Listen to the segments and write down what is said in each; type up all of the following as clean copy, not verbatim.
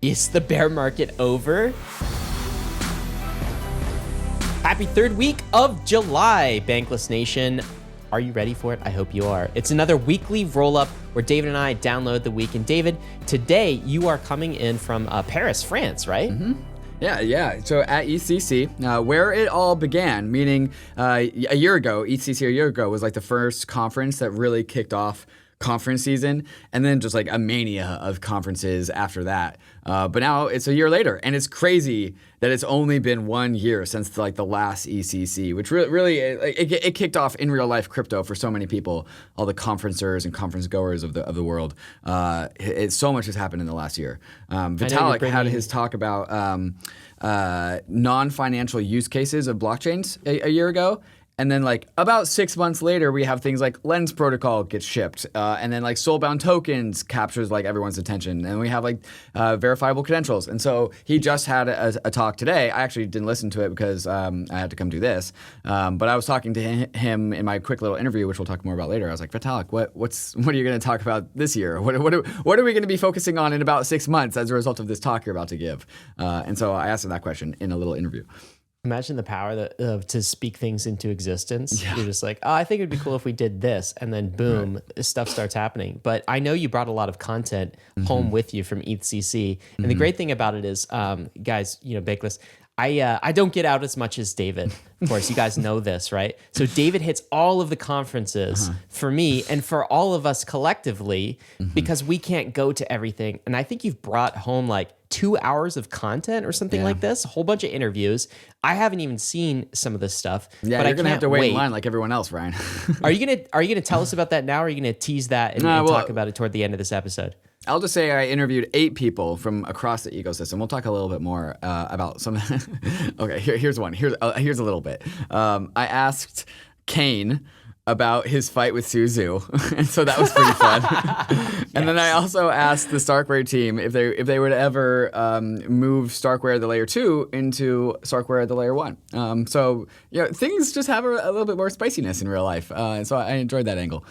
Is the bear market over? Happy third week of July, Bankless Nation. Are you ready for it? I hope you are. It's another weekly roll-up where David and I download the week. And David, today you are coming in from Paris, France, right? Mm-hmm. Yeah. So at ECC, where it all began, meaning a year ago, ECC a year ago was like the first conference that really kicked off conference season, and then just like a mania of conferences after that. But now it's a year later, and it's crazy that it's only been 1 year since like the last ECC, which really it kicked off in real life crypto for so many people, all the conferencers and conference goers of the world. So much has happened in the last year. Vitalik had his talk about non-financial use cases of blockchains a year ago. And then like about 6 months later, we have things like Lent protocol gets shipped. And then like soulbound tokens captures like everyone's attention. And we have like verifiable credentials. And so he just had a talk today. I actually didn't listen to it because I had to come do this. But I was talking to him in my quick little interview, which we'll talk more about later. I was like, Vitalik, what are you going to talk about this year? What are we going to be focusing on in about 6 months as a result of this talk you're about to give? And so I asked him that question in a little interview. Imagine the power to speak things into existence. Yeah. You're just like, oh, I think it'd be cool if we did this. And then boom, stuff starts happening. But I know you brought a lot of content home with you from ETHCC. And the great thing about it is, guys, Bankless, I don't get out as much as David. Of course, you guys know this, right? So David hits all of the conferences for me and for all of us collectively because we can't go to everything. And I think you've brought home like 2 hours of content or something like this, a whole bunch of interviews. I haven't even seen some of this stuff. Yeah, but you're gonna have to wait in line like everyone else, Ryan. Are you gonna tell us about that now, or are you gonna tease that and talk about it toward the end of this episode? I'll just say I interviewed 8 people from across the ecosystem. We'll talk a little bit more about some. Okay, here's one. Here's a little bit. I asked Kane about his fight with Zhu, and so that was pretty fun. And then I also asked the Starkware team if they would ever move Starkware the layer 2 into Starkware the layer 1. So things just have a little bit more spiciness in real life, and so I enjoyed that angle.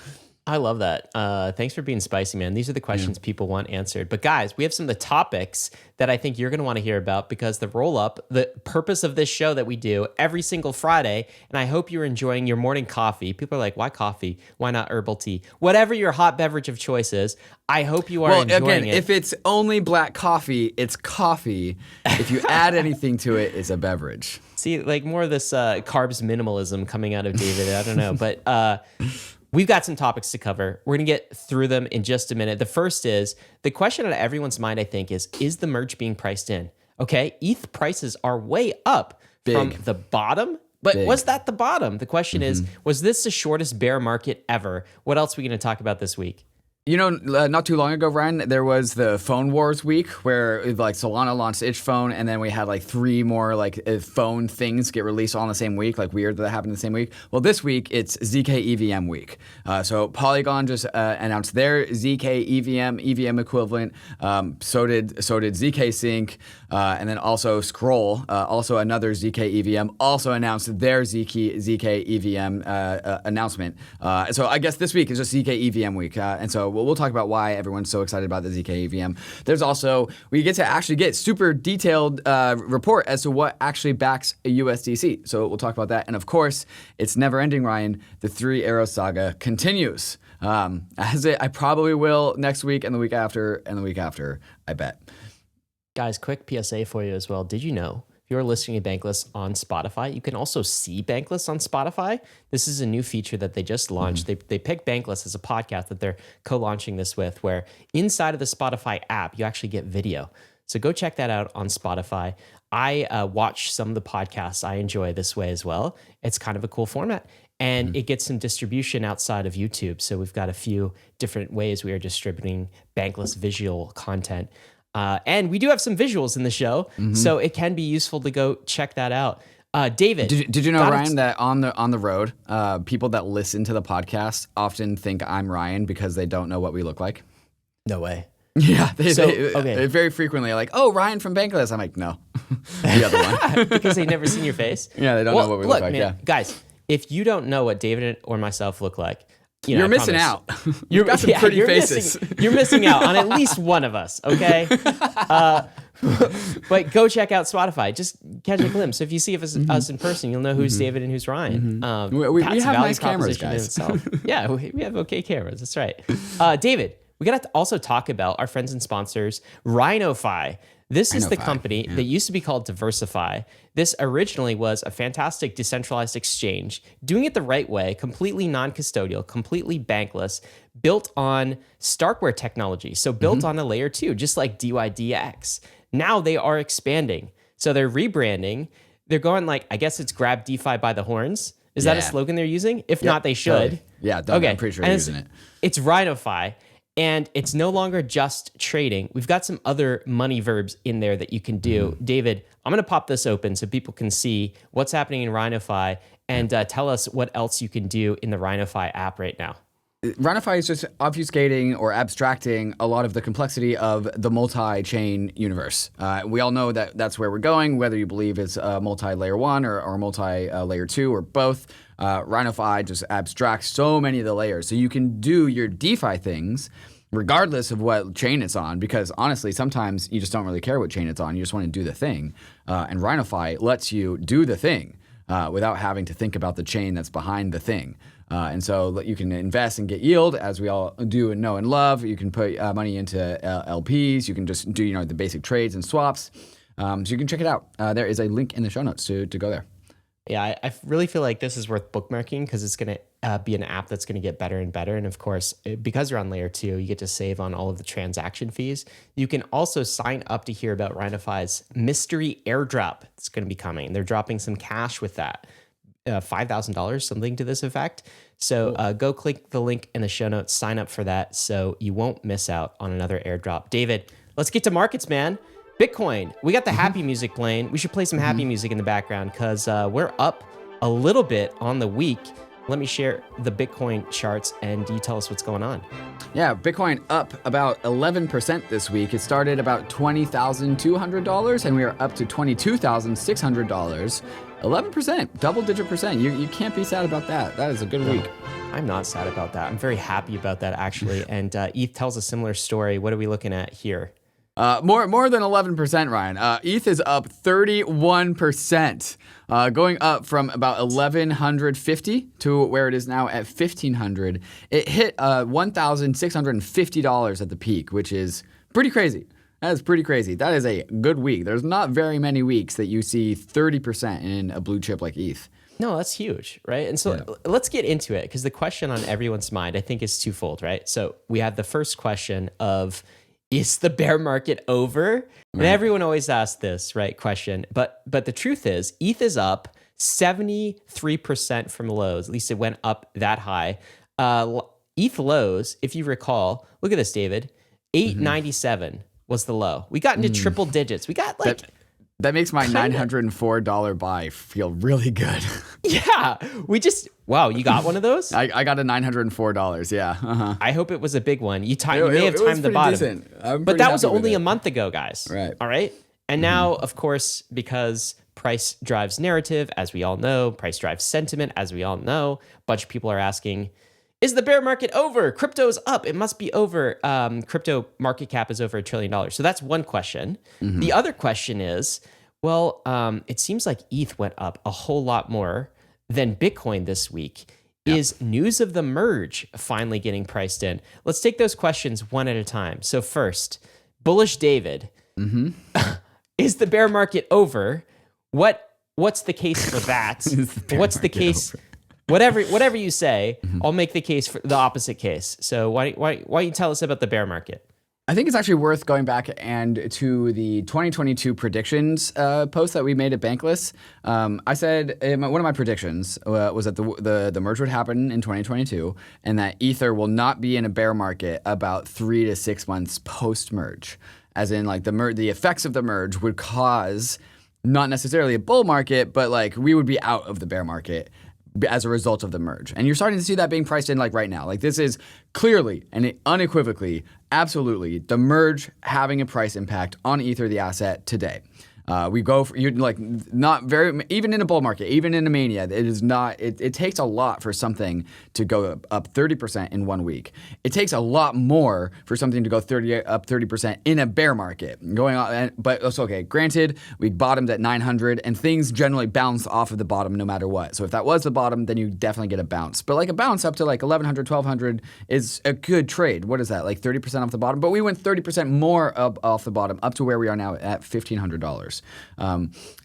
I love that. Thanks for being spicy, man. These are the questions people want answered. But guys, we have some of the topics that I think you're going to want to hear about because the roll-up, the purpose of this show that we do every single Friday, and I hope you're enjoying your morning coffee. People are like, why coffee? Why not herbal tea? Whatever your hot beverage of choice is, I hope you are enjoying it. If it's only black coffee, it's coffee. If you add anything to it, it's a beverage. See, like more of this carbs minimalism coming out of David. I don't know. But we've got some topics to cover. We're going to get through them in just a minute. The first is, the question on everyone's mind, I think, is the merge being priced in? Okay, ETH prices are way up from the bottom, but was that the bottom? The question is, was this the shortest bear market ever? What else are we going to talk about this week? Not too long ago, Ryan, there was the phone wars week where like Solana launched its phone, and then we had like 3 more like phone things get released all in the same week, like weird that happened in the same week. Well, this week it's zk EVM week. So Polygon just announced their zk EVM equivalent. So did zkSync, and then also Scroll, also another zk EVM, also announced their zk EVM announcement. So I guess this week is just zk EVM week, and so we'll talk about why everyone's so excited about the zk EVM. There's also, we get to actually get super detailed report as to what actually backs a USDC. So we'll talk about that. And of course, it's never ending, Ryan. The 3 Arrow saga continues. I probably will next week and the week after and the week after, I bet. Guys, quick PSA for you as well. Did you know, if you're listening to Bankless on Spotify, you can also see Bankless on Spotify. This is a new feature that they just launched. They picked Bankless as a podcast that they're co-launching this with, where inside of the Spotify app, you actually get video. So go check that out on Spotify. I watch some of the podcasts I enjoy this way as well. It's kind of a cool format. And it gets some distribution outside of YouTube. So we've got a few different ways we are distributing Bankless visual content. And we do have some visuals in the show, so it can be useful to go check that out. David, did you know, Ryan, that on the road, people that listen to the podcast often think I'm Ryan because they don't know what we look like? No way. Yeah, they very frequently are like, "Oh, Ryan from Bankless." I'm like, "No, the other one," because they've never seen your face. Yeah, they don't know what we look like. Man, guys, if you don't know what David or myself look like, you know, You're I missing promise. out. You've got some pretty faces. You're missing out on at least one of us, okay? But go check out Spotify. Just catch a glimpse. If you see us in person, you'll know who's David and who's Ryan. We That's have a value nice cameras, proposition in guys. itself. Yeah, we have okay cameras. That's right. David, we got to also talk about our friends and sponsors, Rhino.Fi. This is the Rhino.Fi, company that used to be called Diversify. This originally was a fantastic decentralized exchange, doing it the right way, completely non-custodial, completely bankless, built on Starkware technology. So built on a layer 2, just like DYDX. Now they are expanding. So they're rebranding. They're going like, I guess it's grab DeFi by the horns. Is that a slogan they're using? If not, they should. Totally. Yeah, I'm pretty sure they're using it. It's Rhino.Fi. And it's no longer just trading. We've got some other money verbs in there that you can do. David, I'm going to pop this open so people can see what's happening in Rhino.Fi and tell us what else you can do in the Rhino.Fi app right now. Rhino.Fi is just obfuscating or abstracting a lot of the complexity of the multi-chain universe. We all know that that's where we're going, whether you believe it's multi-layer 1 or multi-layer 2 or both. Rhino.Fi just abstracts so many of the layers. So you can do your DeFi things regardless of what chain it's on, because honestly, sometimes you just don't really care what chain it's on. You just want to do the thing. And Rhino.Fi lets you do the thing without having to think about the chain that's behind the thing. And so you can invest and get yield, as we all do and know and love. You can put money into LPs. You can just do the basic trades and swaps. So you can check it out. There is a link in the show notes to go there. Yeah, I really feel like this is worth bookmarking because it's going to be an app that's going to get better and better. And of course, because you're on layer 2, you get to save on all of the transaction fees. You can also sign up to hear about Rhino.Fi's mystery airdrop that's going to be coming. They're dropping some cash with that. $5,000, something to this effect. So go click the link in the show notes, sign up for that so you won't miss out on another airdrop. David, let's get to markets, man. Bitcoin, we got the happy music playing. We should play some happy music in the background because we're up a little bit on the week. Let me share the Bitcoin charts and you tell us what's going on. Yeah, Bitcoin up about 11% this week. It started about $20,200 and we are up to $22,600. 11%, double-digit percent. You can't be sad about that. That is a good week. I'm not sad about that. I'm very happy about that, actually. And ETH tells a similar story. What are we looking at here? More than 11%, Ryan. ETH is up 31%, going up from about 1,150 to where it is now at 1,500. It hit $1,650 at the peak, which is pretty crazy. That is pretty crazy. That is a good week. There's not very many weeks that you see 30% in a blue chip like ETH. No, that's huge, right? And so let's get into it because the question on everyone's mind, I think, is twofold, right? So we have the first question of, is the bear market over? Right. And everyone always asks this, right, question. But the truth is, ETH is up 73% from lows. At least it went up that high. ETH lows, if you recall, look at this, David, 897 was the low. We got into triple digits. We got like... That makes my $904 buy feel really good. Yeah, wow, you got one of those? I got a $904, yeah. Uh-huh. I hope it was a big one. You may have timed the bottom. But that was only a month ago, guys. Right. All right? And now, of course, because price drives narrative, as we all know, price drives sentiment, as we all know, a bunch of people are asking, is the bear market over? Crypto's up. It must be over. Crypto market cap is over $1 trillion. So that's one question. The other question is, well, it seems like ETH went up a whole lot more than Bitcoin this week. Is news of the merge finally getting priced in? Let's take those questions one at a time. So first, Bullish David, is the bear market over? What's the case for that? What's the case? Over? Whatever you say, I'll make the case for the opposite case. So why don't you tell us about the bear market? I think it's actually worth going back and to the 2022 predictions post that we made at Bankless. I said one of my predictions was that the merge would happen in 2022 and that Ether will not be in a bear market about 3 to 6 months post-merge. As in, like, the effects of the merge would cause not necessarily a bull market, but like we would be out of the bear market as a result of the merge. And you're starting to see that being priced in like right now. Like this is clearly and unequivocally, absolutely, the merge having a price impact on Ether, the asset, today. We go for, you're like not very, even in a bull market, even in a mania, it is not, it takes a lot for something to go up 30% in 1 week. It takes a lot more for something to go up 30% in a bear market. Going on, but also, okay, granted, we bottomed at 900 and things generally bounce off of the bottom no matter what. So if that was the bottom, then you definitely get a bounce. But like a bounce up to like 1100, 1200 is a good trade. What is that? Like 30% off the bottom? But we went 30% more off the bottom up to where we are now at $1,500.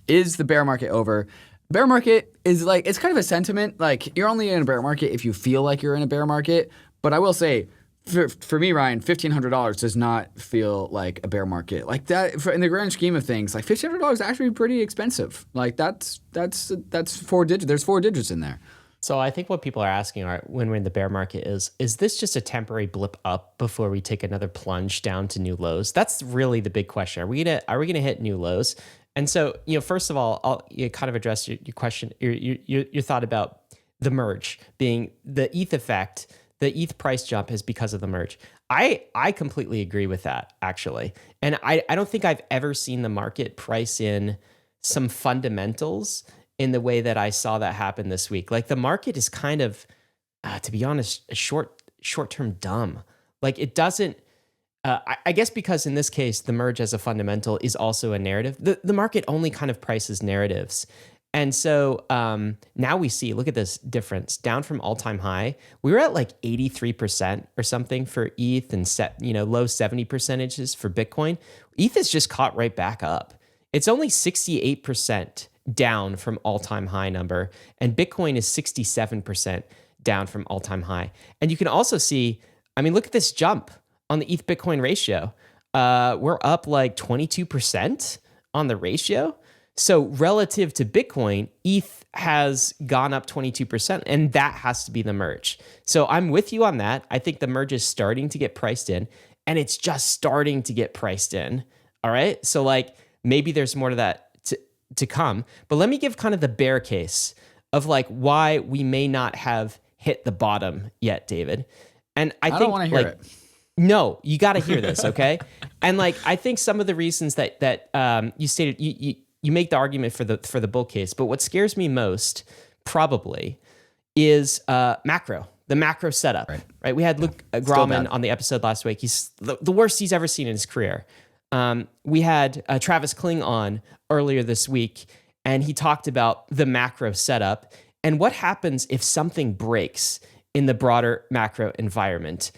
Is the bear market over? Bear market is like, it's kind of a sentiment. Like you're only in a bear market if you feel like you're in a bear market. But I will say, for me, Ryan, $1,500 does not feel like a bear market. Like that, in the grand scheme of things, like $1,500 is actually pretty expensive. Like that's 4 digits. There's 4 digits in there. So I think what people are asking when we're in the bear market is this just a temporary blip up before we take another plunge down to new lows? That's really the big question. Are we gonna hit new lows? And so, first of all, I'll kind of address your question, your thought about the merge being the ETH effect. The ETH price jump is because of the merge. I completely agree with that, actually. And I don't think I've ever seen the market price in some fundamentals in the way that I saw that happen this week. Like the market is kind of, to be honest, short-term dumb. Like it doesn't, I guess because in this case, the merge as a fundamental is also a narrative. The market only kind of prices narratives. And so now we see, look at this difference, down from all-time high. We were at like 83% or something for ETH and low 70% for Bitcoin. ETH has just caught right back up. It's only 68% down from all-time high number, and Bitcoin is 67% down from all-time high. And you can also see, look at this jump on the ETH Bitcoin ratio. We're up like 22% on the ratio. So relative to Bitcoin, ETH has gone up 22%, and that has to be the merge. So I'm with you on that. I think the merge is starting to get priced in, and it's just starting to get priced in. All right. So like maybe there's more to that to come. But let me give kind of the bear case of like why we may not have hit the bottom yet, David. And I think don't want to hear it. No, you got to hear this, okay? And like I think some of the reasons that you stated, you make the argument for the bull case, but what scares me most probably is macro, the macro setup. Right? We had Luke Grauman on the episode last week. He's the worst he's ever seen in his career. We had Travis Kling on earlier this week, and he talked about the macro setup and what happens if something breaks in the broader macro environment.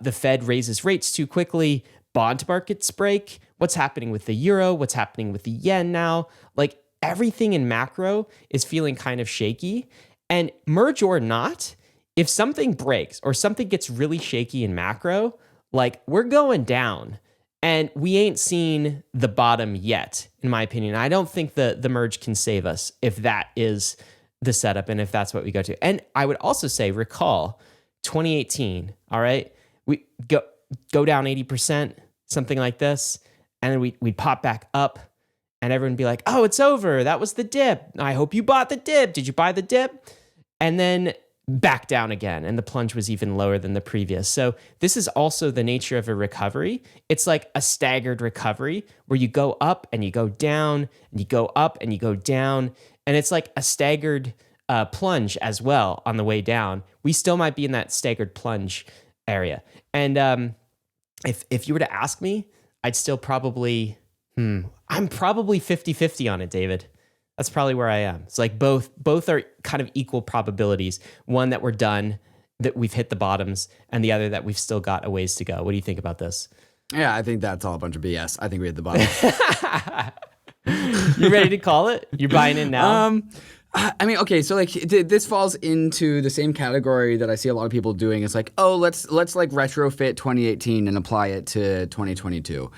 The Fed raises rates too quickly, bond markets break. What's happening with the euro? What's happening with the yen now? Like everything in macro is feeling kind of shaky. And merge or not, if something breaks or something gets really shaky in macro, like we're going down. And we ain't seen the bottom yet, in my opinion. I don't think the merge can save us if that is the setup and if that's what we go to. And I would also say, recall 2018, all right? We go down 80%, something like this, and then we'd pop back up, and everyone would be like, oh, it's over. That was the dip. I hope you bought the dip. Did you buy the dip? And then back down again, and the plunge was even lower than the previous. So this is also the nature of a recovery. It's like a staggered recovery where you go up and you go down, and you go up and you go down, and it's like a staggered plunge as well on the way down. We still might be in that staggered plunge area. And if you were to ask me, I'd still probably, I'm probably 50-50 on it, David. That's probably where I am. It's like both are kind of equal probabilities. One that we're done, that we've hit the bottoms, and the other that we've still got a ways to go. What do you think about this? Yeah, I think that's all a bunch of BS. I think we hit the bottom. You ready to call it? You're buying in now? Okay, so like this falls into the same category that I see a lot of people doing. It's like, oh, let's like retrofit 2018 and apply it to 2022.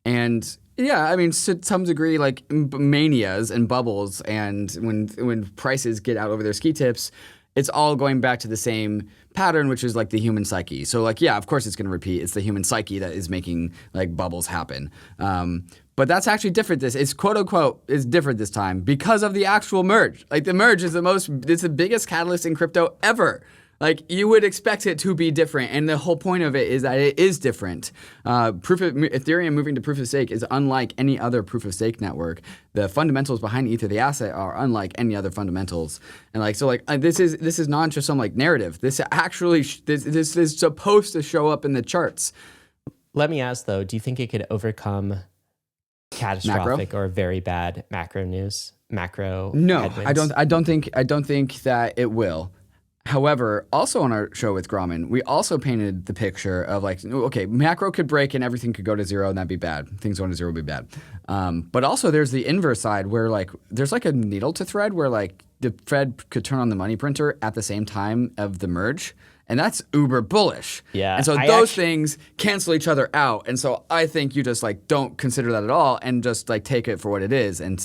And yeah, to some degree, like manias and bubbles, and when prices get out over their ski tips, it's all going back to the same pattern, which is like the human psyche. So like, yeah, of course it's going to repeat. It's the human psyche that is making like bubbles happen. But that's actually different. It's quote unquote is different this time because of the actual merge. Like the merge is it's the biggest catalyst in crypto ever. Like, you would expect it to be different, and the whole point of it is that it is different. Ethereum moving to proof of stake is unlike any other proof of stake network. The fundamentals behind Ether, the asset, are unlike any other fundamentals. And this is not just some like narrative. This actually this is supposed to show up in the charts. Let me ask though, do you think it could overcome catastrophic or very bad macro news? No, headwinds? I don't think that it will. However, also on our show with Grauman, we also painted the picture of like, okay, macro could break and everything could go to zero and that'd be bad. Things going to zero would be bad. But also there's the inverse side where like there's like a needle to thread where like the Fed could turn on the money printer at the same time of the merge. And that's uber bullish. Yeah. And so those things cancel each other out. And so I think you just like don't consider that at all and just like take it for what it is. And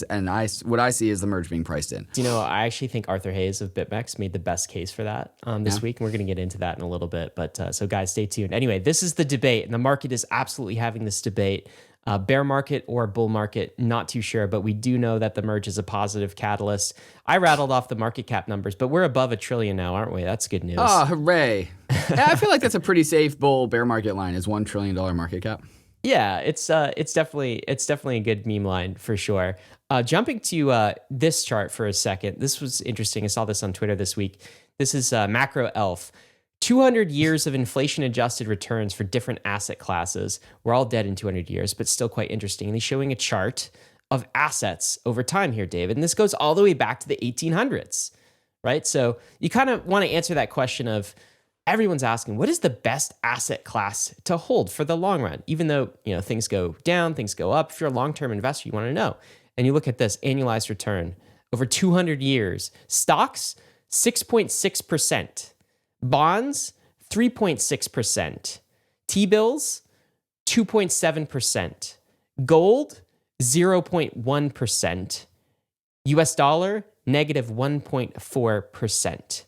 what I see is the merge being priced in. Do you know, I actually think Arthur Hayes of BitMEX made the best case for that this week. And we're going to get into that in a little bit. But so guys, stay tuned. Anyway, this is the debate. And the market is absolutely having this debate. Bear market or bull market, not too sure, but we do know that the merge is a positive catalyst. I rattled off the market cap numbers, but we're above $1 trillion now, aren't we? That's good news. Oh, hooray. I feel like that's a pretty safe bull bear market line is $1 trillion market cap. Yeah, it's definitely a good meme line for sure. Jumping to this chart for a second. This was interesting. I saw this on Twitter this week. This is Macro Elf. 200 years of inflation-adjusted returns for different asset classes. We're all dead in 200 years, but still quite interesting. And he's showing a chart of assets over time here, David. And this goes all the way back to the 1800s, right? So you kind of want to answer that question of everyone's asking, what is the best asset class to hold for the long run? Even though, things go down, things go up. If you're a long-term investor, you want to know. And you look at this annualized return over 200 years. Stocks, 6.6%. Bonds, 3.6%. T-bills, 2.7%. Gold, 0.1%. US dollar, negative 1.4%.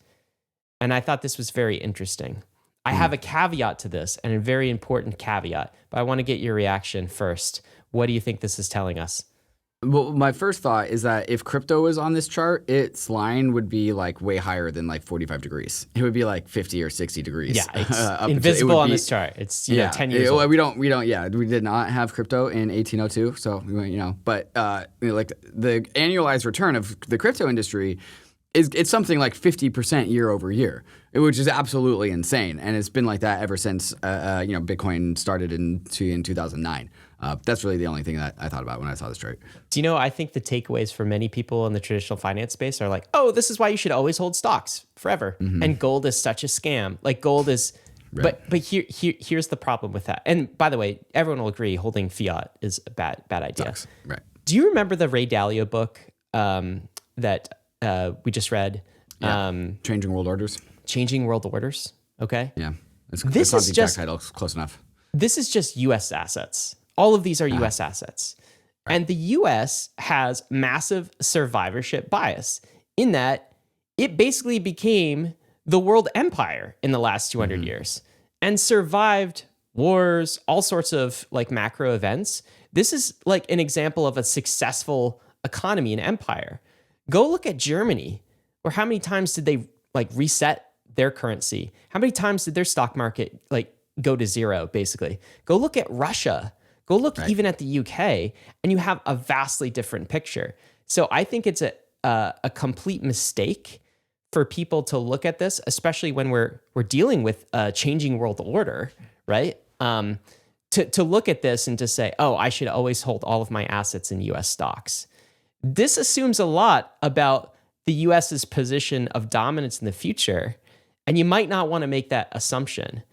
And I thought this was very interesting. I have a caveat to this, and a very important caveat, but I want to get your reaction first. What do you think this is telling us? Well, my first thought is that if crypto was on this chart, its line would be like way higher than like 45 degrees. It would be like 50 or 60 degrees. Yeah, it's invisible on this chart. It's 10 years old. We did not have crypto in 1802, so but like the annualized return of the crypto industry it's something like 50% year over year, which is absolutely insane, and it's been like that ever since Bitcoin started in 2009. That's really the only thing that I thought about when I saw this chart. Do you know, I think the takeaways for many people in the traditional finance space are like, oh, this is why you should always hold stocks forever. Mm-hmm. And gold is such a scam. Like gold is, right. but here's the problem with that. And by the way, everyone will agree holding fiat is a bad idea. Sucks. Right. Do you remember the Ray Dalio book that we just read? Yeah. Changing World Orders. Changing World Orders. Okay. Yeah. It's not the exact title. It's close enough. This is just U.S. assets. All of these are U.S. assets. Right. And the U.S. has massive survivorship bias in that it basically became the world empire in the last 200 years and survived wars, all sorts of like macro events. This is like an example of a successful economy and empire. Go look at Germany, or how many times did they like reset their currency? How many times did their stock market like go to zero, basically? Go look at Russia. Go look even at the UK, and you have a vastly different picture. So I think it's a complete mistake for people to look at this, especially when we're dealing with a changing world order, right? To look at this and to say, oh, I should always hold all of my assets in US stocks. This assumes a lot about the US's position of dominance in the future, and you might not want to make that assumption.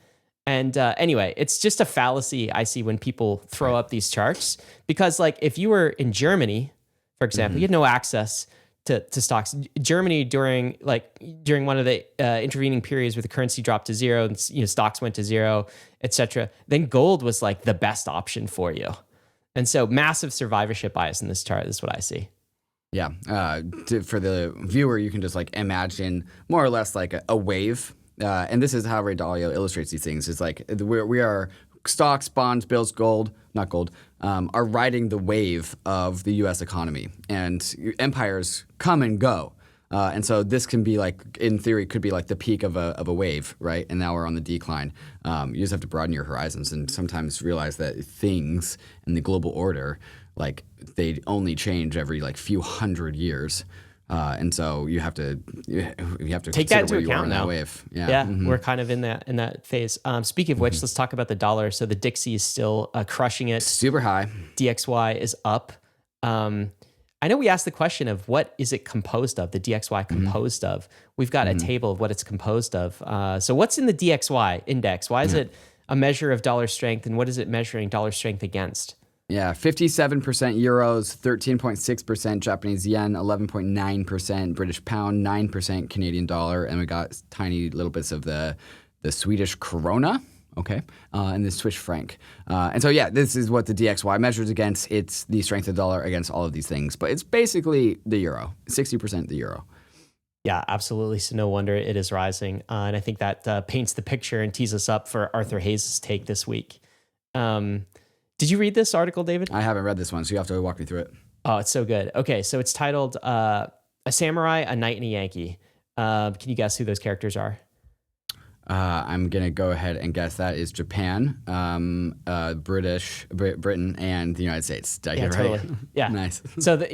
And anyway, it's just a fallacy I see when people throw up these charts, because like if you were in Germany, for example, you had no access to stocks. Germany during one of the intervening periods where the currency dropped to zero and stocks went to zero, etc. Then gold was like the best option for you. And so massive survivorship bias in this chart. This is what I see. Yeah. For the viewer, you can just like imagine more or less like a wave. And this is how Ray Dalio illustrates these things. It's like we are stocks, bonds, bills, are riding the wave of the U.S. economy. And empires come and go. And so this can be like, in theory, could be like the peak of a wave, right? And now we're on the decline. You just have to broaden your horizons and sometimes realize that things in the global order, like they only change every like few hundred years. And so you have to take that into account now. That wave. Yeah, we're kind of in that phase. Speaking of which, let's talk about the dollar. So the Dixie is still crushing it. Super high. DXY is up. I know we asked the question of what is it composed of, the DXY composed of. We've got a table of what it's composed of. So what's in the DXY index? Why is it a measure of dollar strength, and what is it measuring dollar strength against? Yeah, 57% euros, 13.6% Japanese yen, 11.9% British pound, 9% Canadian dollar, and we got tiny little bits of the Swedish krona, okay, and the Swiss franc. And so yeah, this is what the DXY measures against. It's the strength of the dollar against all of these things, but it's basically the euro, 60% the euro. Yeah, absolutely. So no wonder it is rising. And I think that paints the picture and tees us up for Arthur Hayes' take this week. Did you read this article, David? I haven't read this one, so you have to walk me through it. Oh, it's so good. Okay, so it's titled A Samurai, a Knight, and a Yankee. Can you guess who those characters are? I'm going to go ahead and guess that is Japan, Britain, and the United States. Did I get it right? Totally. Yeah. Nice. So, the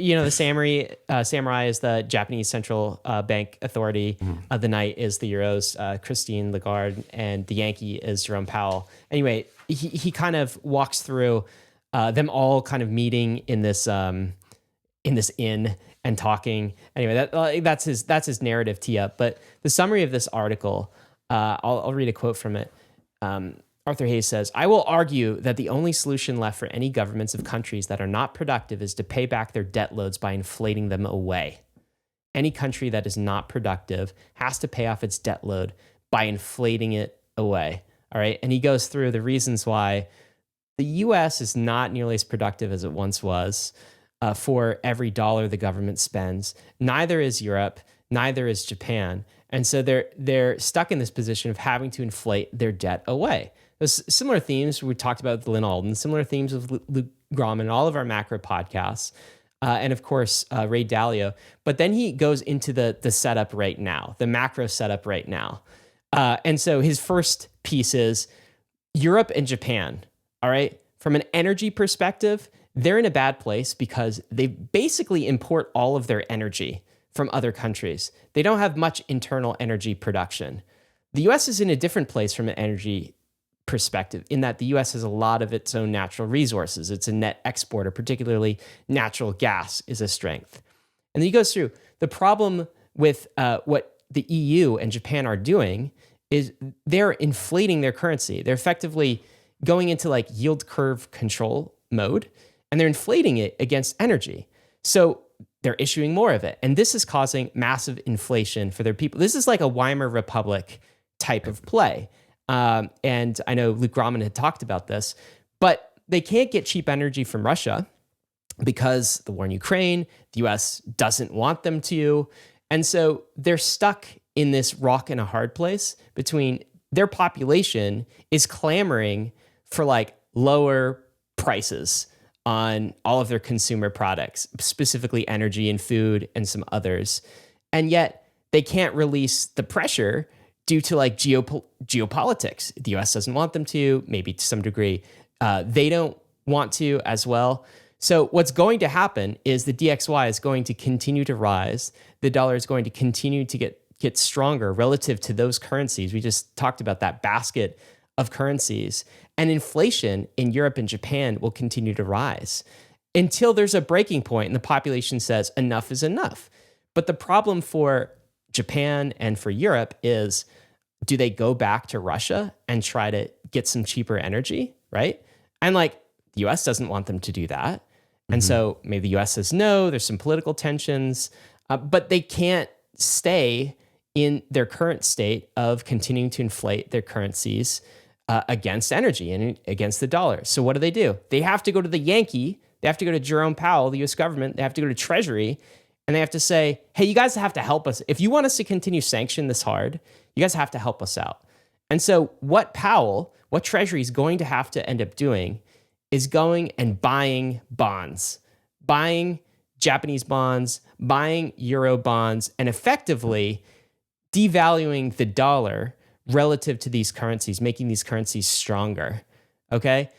samurai is the Japanese Central Bank Authority. The Knight is the Euro's Christine Lagarde, and the Yankee is Jerome Powell. Anyway, he kind of walks through them all kind of meeting in this inn and talking. Anyway, that's his narrative tee up. But the summary of this article, I'll read a quote from it. Arthur Hayes says, "I will argue that the only solution left for any governments of countries that are not productive is to pay back their debt loads by inflating them away. Any country that is not productive has to pay off its debt load by inflating it away." All right. And he goes through the reasons why the US is not nearly as productive as it once was for every dollar the government spends. Neither is Europe, neither is Japan. And so they're stuck in this position of having to inflate their debt away. There's similar themes we talked about with Lynn Alden, similar themes with Luke Gromman in all of our macro podcasts, and of course, Ray Dalio. But then he goes into the setup right now, the macro setup right now. And so his first piece is Europe and Japan, all right? From an energy perspective, they're in a bad place because they basically import all of their energy from other countries. They don't have much internal energy production. The US is in a different place from an energy perspective in that the US has a lot of its own natural resources. It's a net exporter, particularly natural gas is a strength. And then he goes through the problem with what the EU and Japan are doing is they're inflating their currency. They're effectively going into like yield curve control mode, and they're inflating it against energy. So they're issuing more of it. And this is causing massive inflation for their people. This is like a Weimar Republic type of play. And I know Luke Gromman had talked about this, but they can't get cheap energy from Russia because the war in Ukraine, the US doesn't want them to. And so they're stuck in this rock and a hard place between their population is clamoring for like lower prices on all of their consumer products, specifically energy and food and some others. And yet they can't release the pressure due to like geopolitics. The US doesn't want them to, maybe to some degree. They don't want to as well. So what's going to happen is the DXY is going to continue to rise. The dollar is going to continue to get stronger relative to those currencies. We just talked about that basket of currencies. And inflation in Europe and Japan will continue to rise until there's a breaking point and the population says enough is enough. But the problem for Japan and for Europe is, do they go back to Russia and try to get some cheaper energy, right? And like the US doesn't want them to do that. And so maybe the US says no, there's some political tensions, but they can't stay in their current state of continuing to inflate their currencies against energy and against the dollar. So what do? They have to go to the Yankee, they have to go to Jerome Powell, the US government, they have to go to Treasury, and they have to say, hey, you guys have to help us. If you want us to continue sanction this hard, you guys have to help us out. And so what Treasury is going to have to end up doing is going and buying bonds, buying Japanese bonds, buying euro bonds, and effectively devaluing the dollar relative to these currencies, making these currencies stronger. Okay?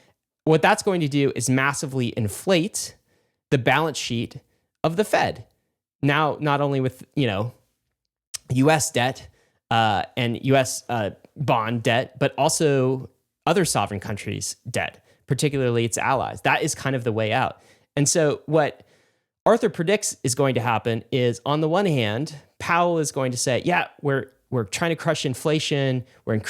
What that's going to do is massively inflate the balance sheet of the Fed. Now, not only with, US debt and US bond debt, but also other sovereign countries' debt, particularly its allies. That is kind of the way out. And so what Arthur predicts is going to happen is, on the one hand, Powell is going to say, yeah, we're trying to crush inflation. We're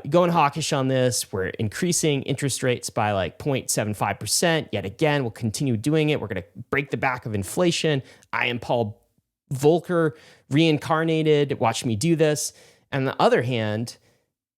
going hawkish on this. We're increasing interest rates by like 0.75%. Yet again, we'll continue doing it. We're going to break the back of inflation. I am Paul Volcker reincarnated. Watch me do this. And on the other hand,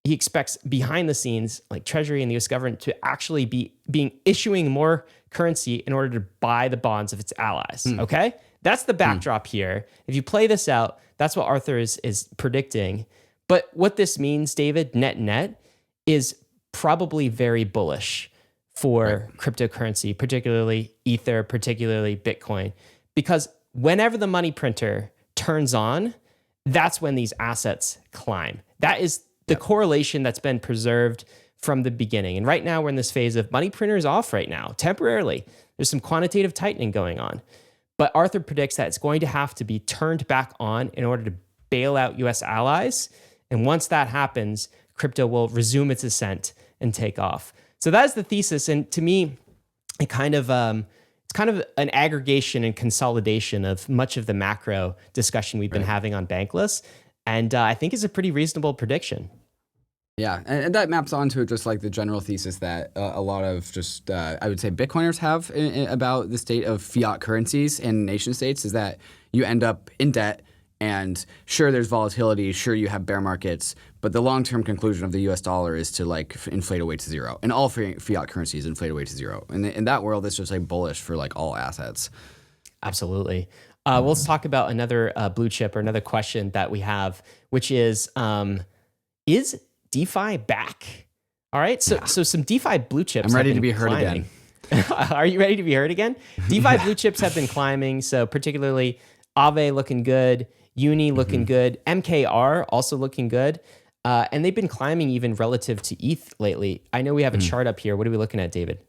he expects behind the scenes, like Treasury and the US government, to actually be issuing more currency in order to buy the bonds of its allies. Okay? That's the backdrop here. If you play this out, that's what Arthur is predicting. But what this means, David, net, is probably very bullish for cryptocurrency, particularly Ether, particularly Bitcoin. Because whenever the money printer turns on, that's when these assets climb. That is the correlation that's been preserved from the beginning. And right now we're in this phase of money printers off right now, temporarily. There's some quantitative tightening going on. But Arthur predicts that it's going to have to be turned back on in order to bail out US allies. And once that happens, crypto will resume its ascent and take off. So that is the thesis. And to me, it's kind of an aggregation and consolidation of much of the macro discussion we've been having on Bankless. And I think it's a pretty reasonable prediction. Yeah, and that maps onto just like the general thesis that a lot of just, I would say, Bitcoiners have about the state of fiat currencies and nation states, is that you end up in debt, and sure, there's volatility, sure, you have bear markets, but the long-term conclusion of the US dollar is to like inflate away to zero. And all fiat currencies inflate away to zero. And in that world, it's just like bullish for like all assets. Absolutely. Let's talk about another blue chip, or another question that we have, which is DeFi back? All right, so some DeFi blue chips. I'm ready to be heard climbing. again. Are you ready to be heard again? DeFi blue chips have been climbing, so particularly Aave looking good, Uni looking good, MKR also looking good, and they've been climbing even relative to ETH lately. I know we have a chart up here. What are we looking at, David?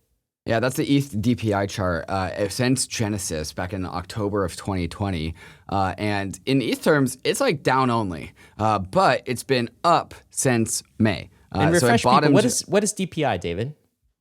Yeah, that's the ETH DPI chart since Genesis back in October of 2020. And in ETH terms, it's like down only, but it's been up since May. And refresh people, what is DPI, David?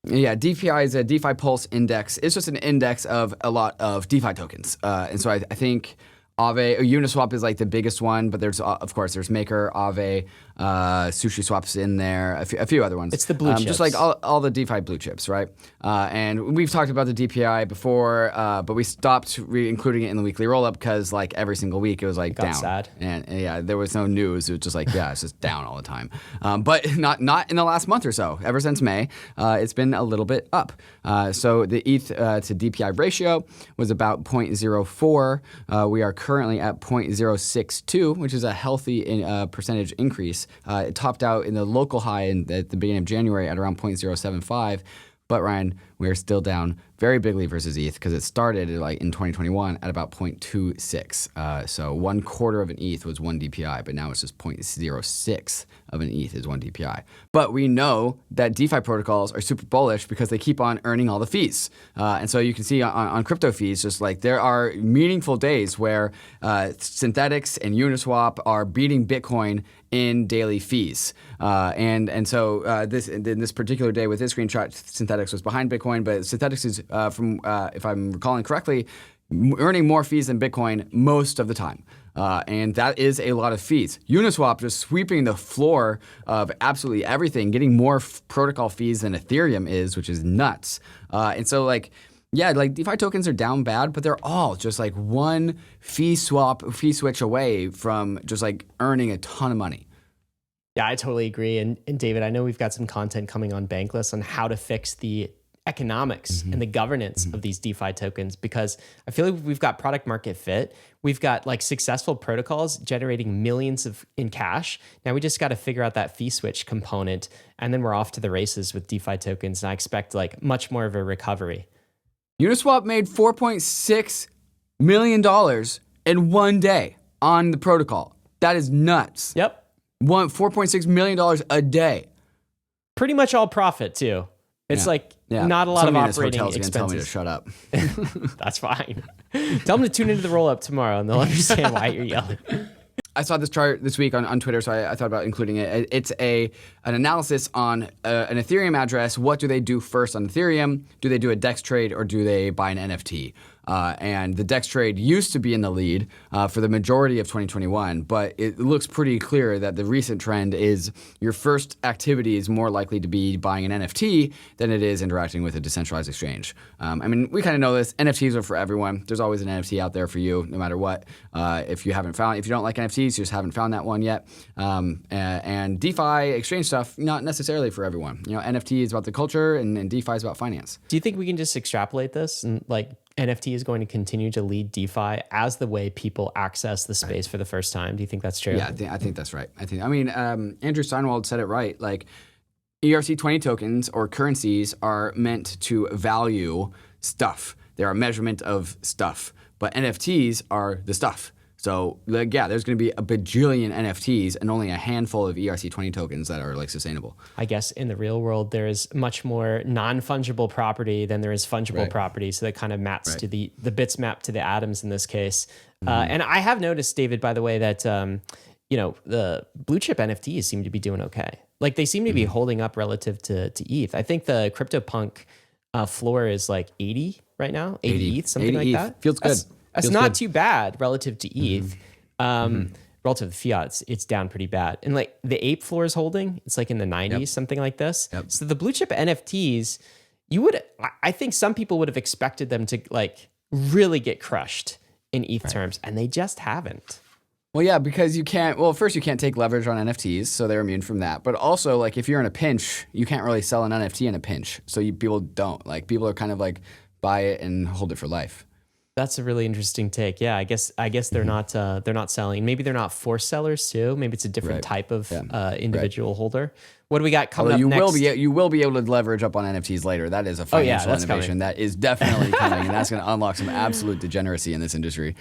Yeah, DPI is a DeFi Pulse index. It's just an index of a lot of DeFi tokens. And so I think Aave, Uniswap is like the biggest one, but there's, of course, there's Maker, Aave, SushiSwap's in there, a few other ones. It's the blue chips. Just like all the DeFi blue chips, right? And we've talked about the DPI before, but we stopped including it in the weekly rollup because like every single week it was like down. Sad. And yeah, there was no news. It was just like, yeah, it's just down all the time. But not in the last month or so. Ever since May, it's been a little bit up. So the ETH to DPI ratio was about 0.04. We are currently at 0.062, which is a healthy percentage increase. It topped out in the local high at the beginning of January at around 0.075. But Ryan, we are still down very bigly versus ETH because it started like in 2021 at about 0.26. So 1/4 of an ETH was 1 DPI, but now it's just 0.06 of an ETH is 1 DPI. But we know that DeFi protocols are super bullish because they keep on earning all the fees. And so you can see on crypto fees, just like there are meaningful days where Synthetics and Uniswap are beating Bitcoin in daily fees. And so in this particular day with this screenshot, Synthetics was behind Bitcoin, but Synthetics is, from if I'm recalling correctly, earning more fees than Bitcoin most of the time. And that is a lot of fees. Uniswap just sweeping the floor of absolutely everything, getting more protocol fees than Ethereum is, which is nuts. And so like, yeah, like DeFi tokens are down bad, but they're all just like one fee switch away from just like earning a ton of money. Yeah, I totally agree. And David, I know we've got some content coming on Bankless on how to fix the economics and the governance of these DeFi tokens, because I feel like we've got product market fit. We've got like successful protocols generating millions in cash. Now we just got to figure out that fee switch component, and then we're off to the races with DeFi tokens. And I expect like much more of a recovery. Uniswap made $4.6 million in one day on the protocol. That is nuts. Yep. $4.6 million a day. Pretty much all profit too. It's not a lot of operating expenses. Tell me to shut up. That's fine. Tell them to tune into the roll-up tomorrow and they'll understand why you're yelling. I saw this chart this week on Twitter, so I thought about including it. It's an analysis on an Ethereum address. What do they do first on Ethereum? Do they do a DEX trade or do they buy an NFT? And the DEX trade used to be in the lead for the majority of 2021, but it looks pretty clear that the recent trend is your first activity is more likely to be buying an NFT than it is interacting with a decentralized exchange. I mean, we kind of know this. NFTs are for everyone. There's always an NFT out there for you, no matter what. If you don't like NFTs, you just haven't found that one yet. And DeFi exchange stuff, not necessarily for everyone. NFT is about the culture, and DeFi is about finance. Do you think we can just extrapolate this and NFT is going to continue to lead DeFi as the way people access the space for the first time? Do you think that's true? Yeah, I think that's right. Andrew Steinwald said it right. Like, ERC20 tokens or currencies are meant to value stuff. They're a measurement of stuff. But NFTs are the stuff. So, there's going to be a bajillion NFTs and only a handful of ERC20 tokens that are sustainable. I guess in the real world, there is much more non-fungible property than there is fungible property. So that kind of maps to the bits map to the atoms in this case. And I have noticed, David, by the way, that the blue chip NFTs seem to be doing okay. They seem to be holding up relative to ETH. I think the CryptoPunk floor is 80 right now, 80 ETH, something 80 like ETH. that. Feels good. That's not too bad relative to ETH. Relative to fiat, it's down pretty bad. And the ape floor is holding. It's in the 90s, something like this. Yep. So the blue chip NFTs, I think some people would have expected them to really get crushed in ETH terms, and they just haven't. Well, yeah, because you can't take leverage on NFTs, so they're immune from that. But also, if you're in a pinch, you can't really sell an NFT in a pinch. So people don't. People are kind of buy it and hold it for life. That's a really interesting take. Yeah, I guess they're not selling. Maybe they're not forced sellers too. Maybe it's a different type of individual holder. What do we got coming up next? You will be able to leverage up on NFTs later. That is a financial innovation that is definitely coming, and that's going to unlock some absolute degeneracy in this industry.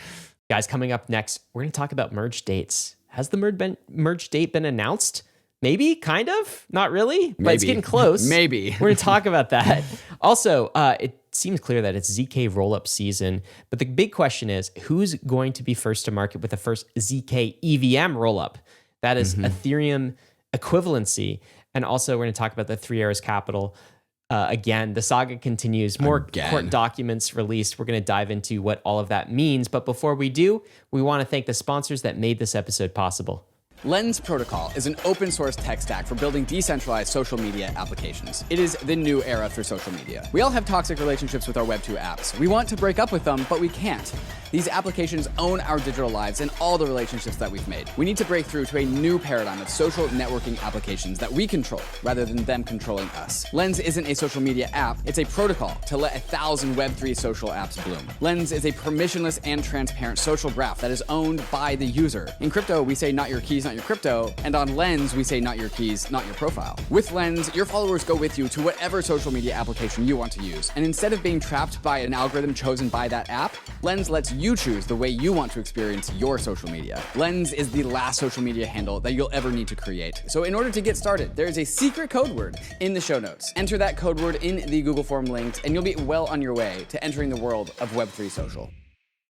Guys, coming up next, we're going to talk about merge dates. Has the merge date been announced? Maybe, kind of, not really, but it's getting close. Maybe. We're going to talk about that. Also, it seems clear that it's zkRollup season, but the big question is, who's going to be first to market with the first zk EVM rollup? That is Ethereum equivalency. And also, we're going to talk about the Three Arrows Capital. Again, the saga continues. More court documents released. We're going to dive into what all of that means. But before we do, we want to thank the sponsors that made this episode possible. Lens Protocol is an open source tech stack for building decentralized social media applications. It is the new era for social media. We all have toxic relationships with our Web2 apps. We want to break up with them, but we can't. These applications own our digital lives and all the relationships that we've made. We need to break through to a new paradigm of social networking applications that we control rather than them controlling us. Lens isn't a social media app, it's a protocol to let 1,000 Web3 social apps bloom. Lens is a permissionless and transparent social graph that is owned by the user. In crypto, we say not your keys, not your crypto, and on Lens, we say not your keys, not your profile. With Lens, your followers go with you to whatever social media application you want to use. And instead of being trapped by an algorithm chosen by that app, Lens lets you choose the way you want to experience your social media. Lens is the last social media handle that you'll ever need to create. So in order to get started, there is a secret code word in the show notes. Enter that code word in the Google form linked, and you'll be well on your way to entering the world of Web3 social.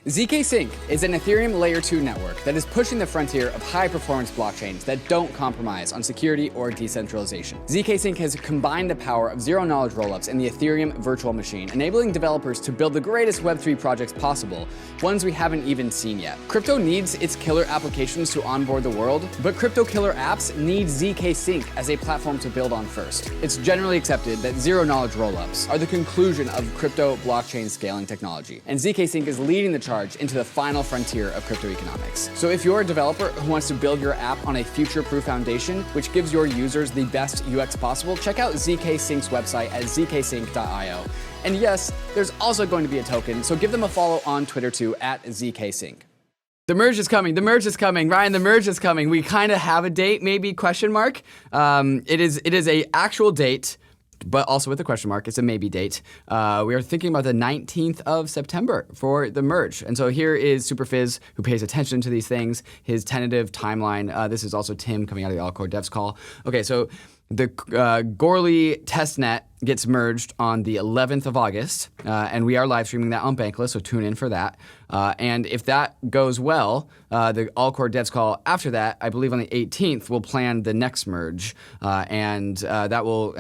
zkSync is an Ethereum Layer 2 network that is pushing the frontier of high-performance blockchains that don't compromise on security or decentralization. zkSync has combined the power of zero-knowledge rollups and the Ethereum virtual machine, enabling developers to build the greatest Web3 projects possible, ones we haven't even seen yet. Crypto needs its killer applications to onboard the world, but crypto killer apps need zkSync as a platform to build on first. It's generally accepted that zero-knowledge rollups are the conclusion of crypto blockchain scaling technology, and zkSync is leading the charge into the final frontier of crypto economics. So if you're a developer who wants to build your app on a future-proof foundation, which gives your users the best UX possible, check out zkSync's website at zkSync.io. And yes, there's also going to be a token, so give them a follow on Twitter too, at zkSync. The merge is coming. The merge is coming. Ryan, the merge is coming. We kind of have a date, maybe, question mark. It is a actual date. but also with a question mark. It's a maybe date. We are thinking about the 19th of September for the merge. And so here is Superfizz, who pays attention to these things, his tentative timeline. This is also Tim coming out of the All Core Devs call. Okay, so the Goerli testnet gets merged on the 11th of August, and we are live streaming that on Bankless, so tune in for that. And if that goes well, the All Core Devs call after that, I believe on the 18th, we'll plan the next merge, and that will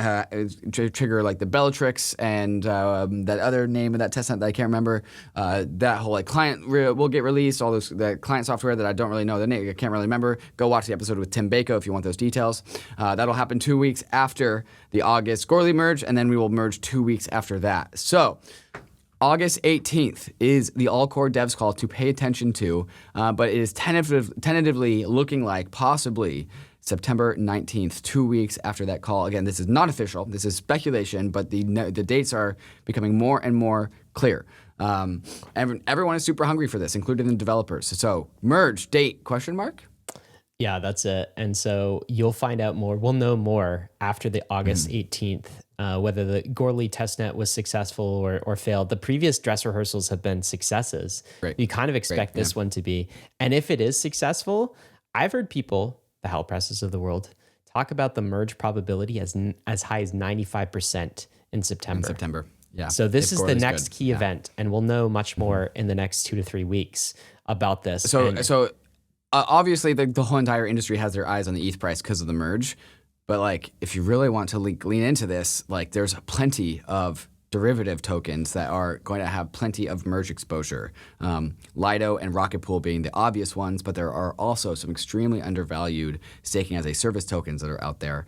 trigger like the Bellatrix and that other name of that testnet that I can't remember. That whole like client will get released, all those the client software that I don't really know the name, I can't really remember. Go watch the episode with Tim Bako if you want those details. That'll happen 2 weeks after the August Goerli merge, and then we will merge 2 weeks after that. So August 18th is the All Core Devs call to pay attention to, but it is tentatively looking like possibly September 19th, 2 weeks after that call. Again, this is not official. This is speculation, but the dates are becoming more and more clear. Everyone is super hungry for this, including the developers. So merge date, question mark? Yeah, that's it. And so you'll find out more. We'll know more after the August 18th, whether the Goerli testnet was successful or failed. The previous dress rehearsals have been successes. Right. You kind of expect this one to be. And if it is successful, I've heard people, the Hell Presses of the world, talk about the merge probability as high as 95% in September. Yeah. So this is the next key Yeah. event, and we'll know much more in the next 2 to 3 weeks about this. So obviously, the whole entire industry has their eyes on the ETH price because of the merge. But like, if you really want to lean into this, like, there's plenty of derivative tokens that are going to have plenty of merge exposure. Lido and Rocket Pool being the obvious ones, but there are also some extremely undervalued staking as a service tokens that are out there.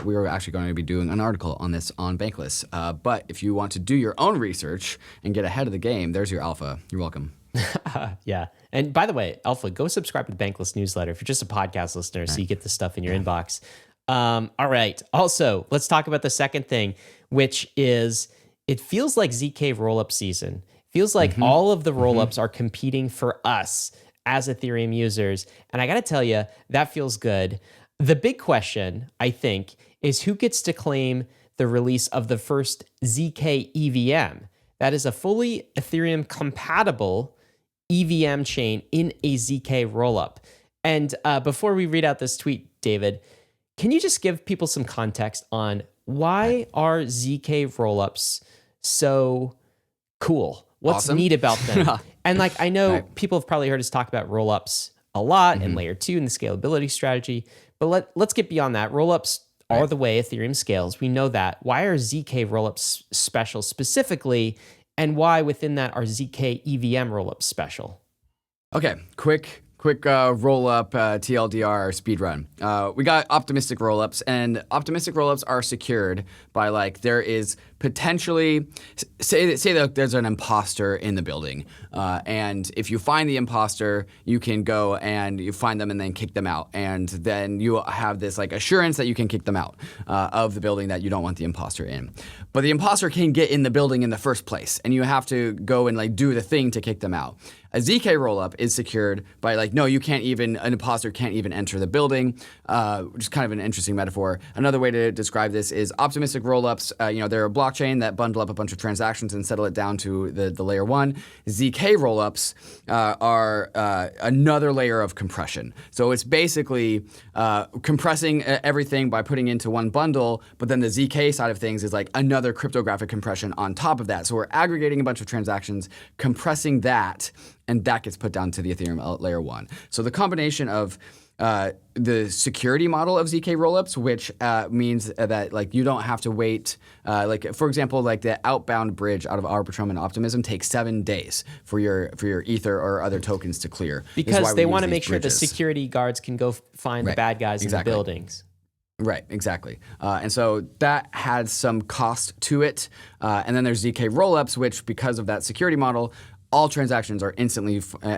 We are actually going to be doing an article on this on Bankless. But if you want to do your own research and get ahead of the game, there's your alpha. You're welcome. Yeah. And by the way, Alpha, go subscribe to the Bankless newsletter if you're just a podcast listener, so you get this stuff in your inbox. All right. Also, let's talk about the second thing, which is it feels like zkRollup season. Feels like all of the rollups are competing for us as Ethereum users. And I got to tell you, that feels good. The big question, I think, is who gets to claim the release of the first zk EVM. That is a fully Ethereum compatible EVM chain in a zkRollup. And before we read out this tweet, David, can you just give people some context on why are zkRollups so cool? What's Awesome. neat about them? And like, I know people have probably heard us talk about rollups a lot and layer 2 and the scalability strategy, but let's get beyond that. Rollups are the way Ethereum scales. We know that. Why are zkRollups special specifically? And why within that are zk EVM rollups special? Okay, quick roll-up TLDR speedrun. We got optimistic roll-ups, and optimistic roll-ups are secured by, like, there is potentially, say that there's an imposter in the building, and if you find the imposter, you can go and you find them and then kick them out, and then you have this like assurance that you can kick them out of the building that you don't want the imposter in. But the imposter can get in the building in the first place, and you have to go and like do the thing to kick them out. A zkRollup is secured by like, no, an imposter can't even enter the building, which is kind of an interesting metaphor. Another way to describe this is optimistic rollups. They're a blockchain that bundle up a bunch of transactions and settle it down to the layer 1. zkRollups are another layer of compression. So it's basically compressing everything by putting into one bundle, but then the zk side of things is like another cryptographic compression on top of that. So we're aggregating a bunch of transactions, compressing that, and that gets put down to the Ethereum layer 1. So the combination of the security model of zkRollups, which means that like you don't have to wait. Like for example, like the outbound bridge out of Arbitrum and Optimism takes 7 days for your Ether or other tokens to clear. Because they want to make sure the security guards can go find the bad guys in the buildings. Right, exactly. And so that had some cost to it. And then there's zkRollups, which because of that security model, all transactions are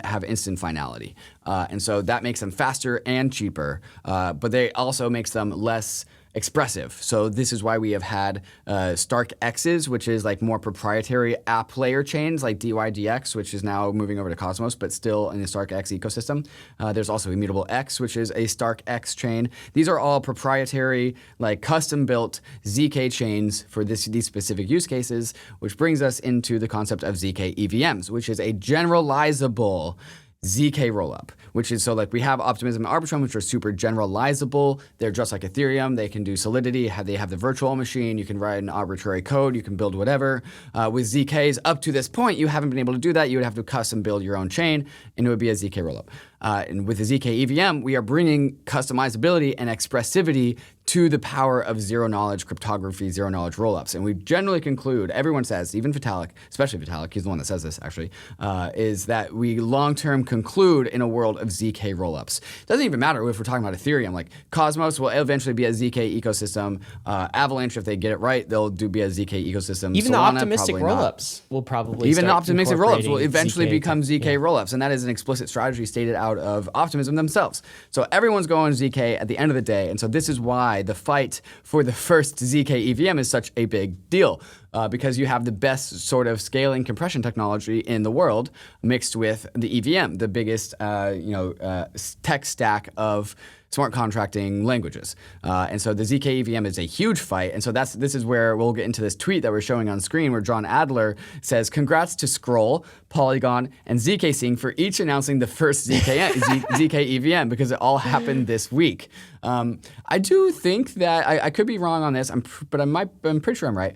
have instant finality. And so that makes them faster and cheaper, but they also makes them less expressive. So this is why we have had Stark X's, which is like more proprietary app layer chains like DYDX, which is now moving over to Cosmos, but still in the Stark X ecosystem. There's also Immutable X, which is a Stark X chain. These are all proprietary, like custom-built ZK chains for these specific use cases, which brings us into the concept of ZK EVMs, which is a generalizable zkRollup, which is so like we have Optimism and Arbitrum, which are super generalizable. They're just like Ethereum. They can do Solidity. They have the virtual machine. You can write an arbitrary code. You can build whatever. With ZKs, up to this point, you haven't been able to do that. You would have to custom build your own chain, and it would be a zkRollup. And with the ZK EVM, we are bringing customizability and expressivity to the power of zero-knowledge cryptography, zero-knowledge rollups. And we generally conclude, everyone says, even Vitalik, especially Vitalik, he's the one that says this actually, is that we long-term conclude in a world of ZK rollups. It doesn't even matter if we're talking about Ethereum. Like Cosmos will eventually be a ZK ecosystem. Avalanche, if they get it right, they'll be a ZK ecosystem. Even Solana, the optimistic rollups will probably Even start optimistic rollups will incorporating eventually ZK become ZK rollups, and that is an explicit strategy stated out of Optimism themselves. So everyone's going ZK at the end of the day, and so this is why the fight for the first ZK EVM is such a big deal. Because you have the best sort of scaling compression technology in the world mixed with the EVM, the biggest tech stack of smart contracting languages. And so the ZK EVM is a huge fight. And so this is where we'll get into this tweet that we're showing on screen where John Adler says, congrats to Scroll, Polygon, and zkSync for each announcing the first ZK EVM because it all happened this week. I do think that, I could be wrong on this, I'm pretty sure I'm right.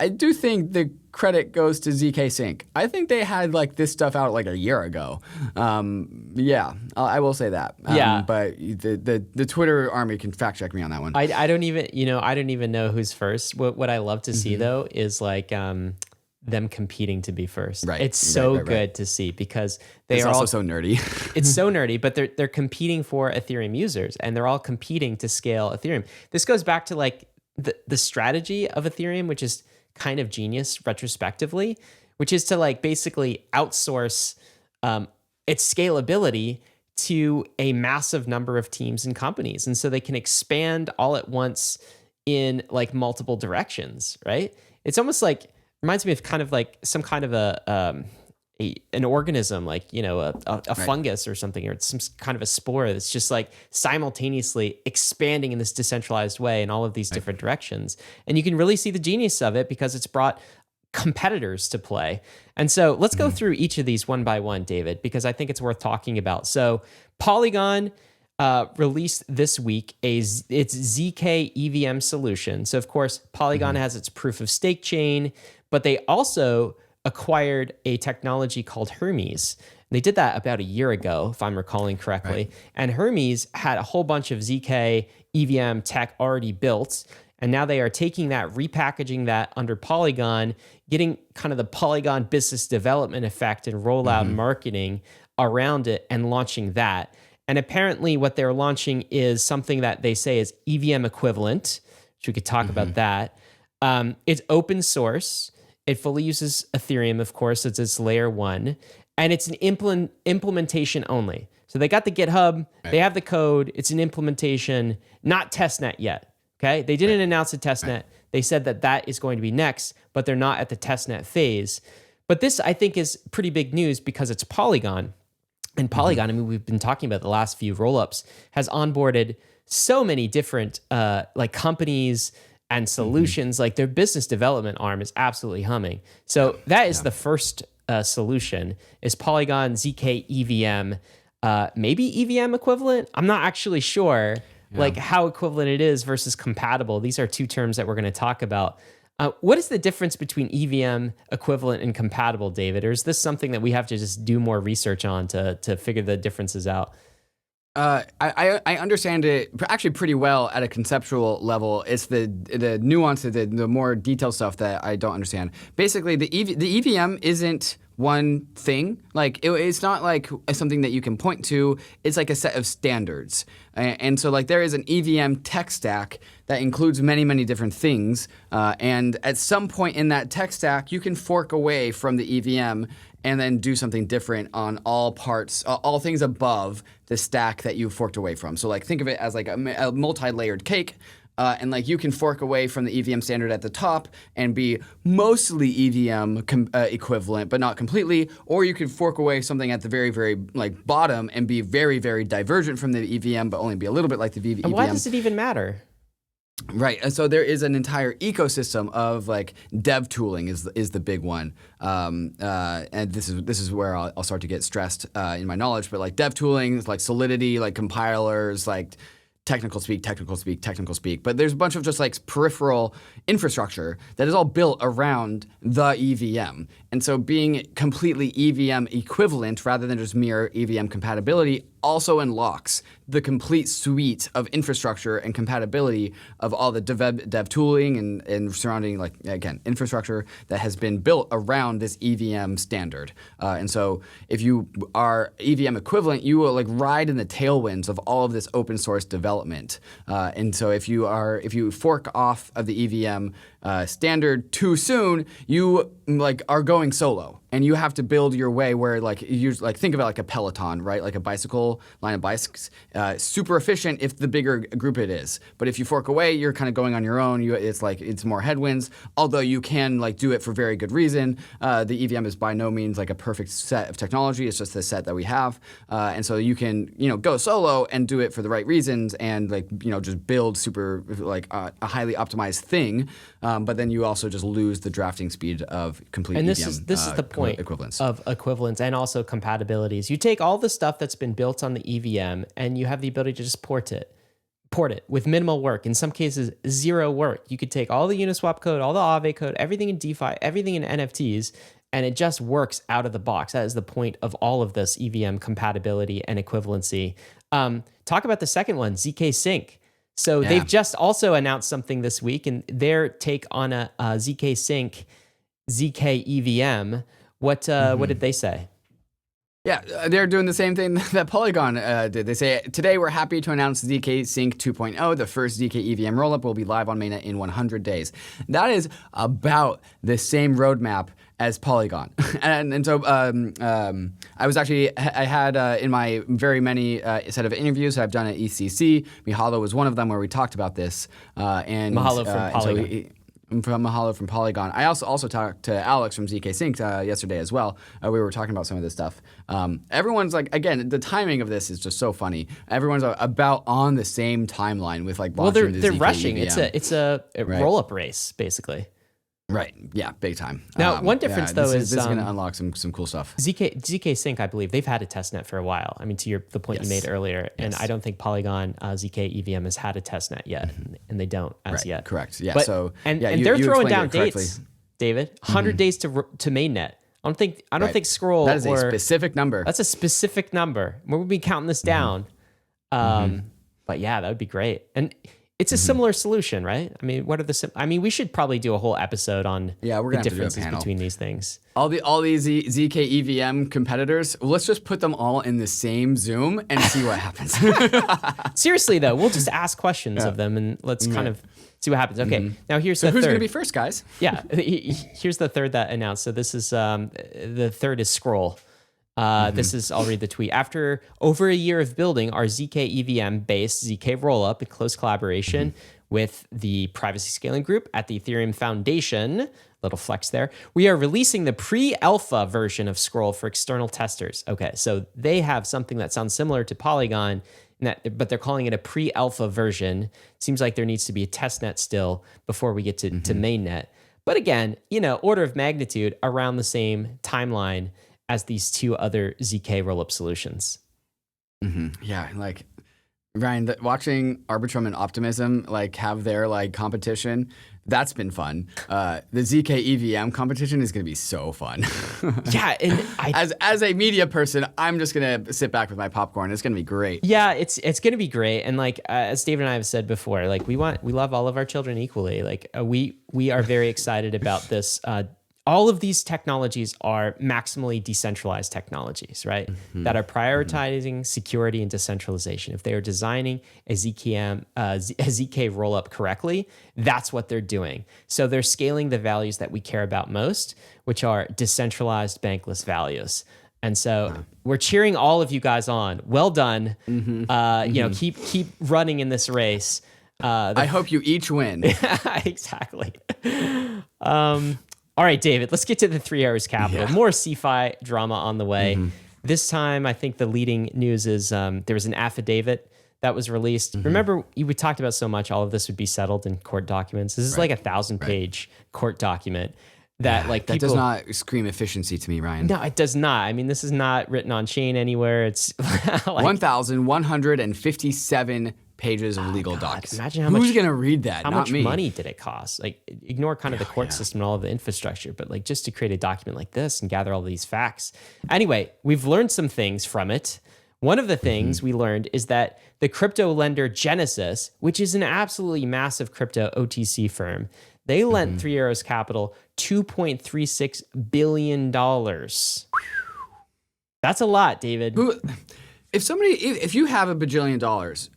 I do think the credit goes to zkSync. I think they had like this stuff out like a year ago. I will say that. But the Twitter army can fact check me on that one. I don't even know who's first. What I love to see though is like them competing to be first. Right. It's so good to see because they are also so nerdy. It's so nerdy, but they're competing for Ethereum users and they're all competing to scale Ethereum. This goes back to like the strategy of Ethereum, which is kind of genius retrospectively, which is to like basically outsource its scalability to a massive number of teams and companies. And so they can expand all at once in like multiple directions, right? It's almost like, reminds me of kind of like some kind of an organism, like, a fungus or something, or it's some kind of a spore that's just like simultaneously expanding in this decentralized way in all of these different directions. And you can really see the genius of it because it's brought competitors to play. And so let's go through each of these one by one, David, because I think it's worth talking about. So Polygon released this week its ZK EVM solution. So of course, Polygon has its proof of stake chain, but they also acquired a technology called Hermes. They did that about a year ago, if I'm recalling correctly. Right. And Hermes had a whole bunch of ZK EVM tech already built. And now they are taking that, repackaging that under Polygon, getting kind of the Polygon business development effect and rollout marketing around it and launching that. And apparently what they're launching is something that they say is EVM equivalent, which we could talk about that. It's open source. It fully uses Ethereum, of course, it's its layer 1, and it's an implementation only. So they got the GitHub, they have the code, it's an implementation, not testnet yet, okay? They didn't announce a testnet. They said that is going to be next, but they're not at the testnet phase. But this, I think, is pretty big news because it's Polygon. And Polygon, I mean, we've been talking about the last few rollups, has onboarded so many different like companies and solutions. Like their business development arm is absolutely humming. So that is the first solution is Polygon ZK EVM, maybe EVM equivalent. I'm not actually sure like how equivalent it is versus compatible. These are two terms that we're going to talk about. What is the difference between EVM equivalent and compatible, David? Or is this something that we have to just do more research on to figure the differences out? I understand it actually pretty well at a conceptual level. It's the nuance, the more detailed stuff that I don't understand. Basically, the EVM isn't one thing. Like it's not like something that you can point to. It's like a set of standards. And so like there is an EVM tech stack that includes many, many different things. And at some point in that tech stack, you can fork away from the EVM and then do something different on all parts, all things above the stack that you forked away from. So like think of it as like a multi-layered cake. and like you can fork away from the EVM standard at the top and be mostly EVM equivalent, but not completely, or you could fork away something at the very, very like bottom and be very, very divergent from the EVM, but only be a little bit like the EVM. And why does it even matter? Right, and so there is an entire ecosystem of like dev tooling is the big one, and this is where I'll start to get stressed in my knowledge. But like dev tooling, like Solidity, like compilers, like technical speak. But there's a bunch of just like peripheral infrastructure that is all built around the EVM. And so being completely EVM equivalent rather than just mere EVM compatibility also unlocks the complete suite of infrastructure and compatibility of all the dev tooling and surrounding, like, again, infrastructure that has been built around this EVM standard. And so if you are EVM equivalent, you will like ride in the tailwinds of all of this open source development. And so if you fork off of the EVM standard too soon, you like are going solo, and you have to build your way where like you like think of it like a peloton, right? Like a bicycle line of bikes, super efficient if the bigger group it is. But if you fork away, you're kind of going on your own. It's more headwinds. Although you can like do it for very good reason. The EVM is by no means like a perfect set of technology. It's just the set that we have, and so you can go solo and do it for the right reasons and like just build super like a highly optimized thing. But then you also just lose the drafting speed of complete and EVM. This is the point of equivalence and also compatibilities. You take all the stuff that's been built on the EVM and you have the ability to just port it with minimal work. In some cases, zero work. You could take all the Uniswap code, all the Aave code, everything in DeFi, everything in NFTs, and it just works out of the box. That is the point of all of this EVM compatibility and equivalency. Talk about the second one, zkSync. So they've just also announced something this week, and their take on a zkSync, zkEVM. What did they say? Yeah, they're doing the same thing that Polygon did. They say, today we're happy to announce zkSync 2.0. The first zkEVM rollup will be live on mainnet in 100 days. That is about the same roadmap as Polygon. and so I had in my very many set of interviews that I've done at ECC, Mahalo was one of them where we talked about this. And Mahalo from Polygon. From Mahalo from Polygon. I also talked to Alex from zkSync yesterday as well. We were talking about some of this stuff. Everyone's like, again, the timing of this is just so funny. Everyone's about on the same timeline with like launching the they're zkEVM. rushing. It's a roll-up race, basically. Right. Yeah. Big time. Now, one difference though is this is going to unlock some cool stuff. zkSync, I believe they've had a testnet for a while. I mean, to the point you made earlier, and I don't think Polygon zkEVM has had a testnet yet, and they don't as yet. Correct. Yeah. But, they're throwing down dates, David. 100 days to mainnet. I don't think Scroll. That is a specific number. That's a specific number. We'll be counting this down. But yeah, that would be great. And it's a similar solution, right? I mean, we should probably do a whole episode on the differences between these things. All these zkEVM competitors, let's just put them all in the same Zoom and see what happens. Seriously though, we'll just ask questions of them and let's kind of see what happens. Okay, now here's the third. Who's going to be first, guys? Yeah, here's the third that announced. So this is the third is Scroll. I'll read the tweet. After over a year of building our zkEVM-based zkRollup in close collaboration with the privacy scaling group at the Ethereum Foundation, little flex there, we are releasing the pre-alpha version of Scroll for external testers. Okay, so they have something that sounds similar to Polygon, but they're calling it a pre-alpha version. Seems like there needs to be a testnet still before we get to mainnet. But again, order of magnitude around the same timeline as these two other zkRollup solutions. Yeah, like Ryan, watching ARBITRUM and Optimism like have their like competition, that's been fun. The zkEVM competition is going to be so fun. Yeah, and as a media person, I'm just going to sit back with my popcorn. It's going to be great. Yeah, it's going to be great. And like as David and I have said before, like we love all of our children equally. Like we are very excited about this. All of these technologies are maximally decentralized technologies, right? That are prioritizing security and decentralization. If they are designing a zk rollup correctly, that's what they're doing. So they're scaling the values that we care about most, which are decentralized bankless values. And so we're cheering all of you guys on. Well done. Keep running in this race. I hope you each win. Exactly. All right, David, let's get to the 3 Hours Capital. More CeFi drama on the way. This time, I think the leading news is there was an affidavit that was released. Remember, we talked about so much, all of this would be settled in court documents. This is like a 1,000-page court document that like that people... does not scream efficiency to me, Ryan. No, it does not. I mean, this is not written on chain anywhere. It's like 1,157 pages of legal docs. Imagine how Who's going to read that? How Not much me. money did it cost? Like, ignore kind of the court system and all of the infrastructure, but like just to create a document like this and gather all these facts. Anyway, we've learned some things from it. One of the things we learned is that the crypto lender Genesis, which is an absolutely massive crypto OTC firm, they lent 3 Arrows Capital $2.36 billion. That's a lot, David. If you have $1 bajillion,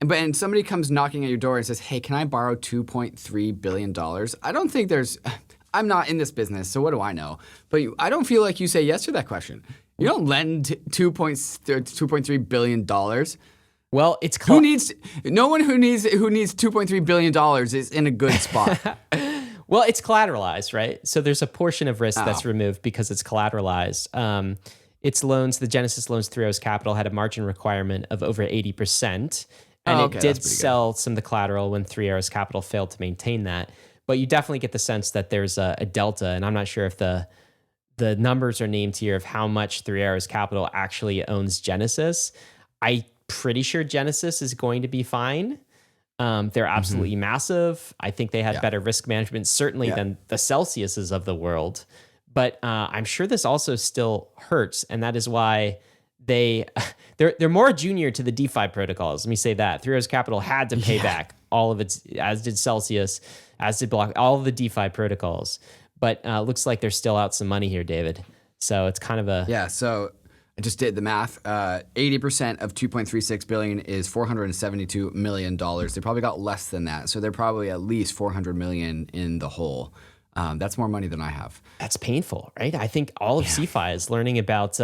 and somebody comes knocking at your door and says, "Hey, can I borrow $2.3 billion?" I don't think I'm not in this business, so what do I know? But I don't feel like you say yes to that question. You don't lend $2.3 billion. Well, it's no one who needs $2.3 billion is in a good spot. Well, it's collateralized, right? So there's a portion of risk that's removed because it's collateralized. Its loans, the Genesis loans 3 Arrows Capital had a margin requirement of over 80%. And it did sell some of the collateral when 3 Arrows Capital failed to maintain that. But you definitely get the sense that there's a delta. And I'm not sure if the numbers are named here of how much 3 Arrows Capital actually owns Genesis. I'm pretty sure Genesis is going to be fine. They're absolutely massive. I think they have better risk management, certainly than the Celsiuses of the world. But I'm sure this also still hurts, and that is why they're more junior to the DeFi protocols. Let me say that 3 Arrows Capital had to pay back all of its, as did Celsius, as did all of the DeFi protocols. But looks like they're still out some money here, David. So it's kind of a So I just did the math. 80% of 2.36 billion is $472 million. They probably got less than that, so they're probably at least 400 million in the hole. That's more money than I have. That's painful, right? I think all of CeFi is learning about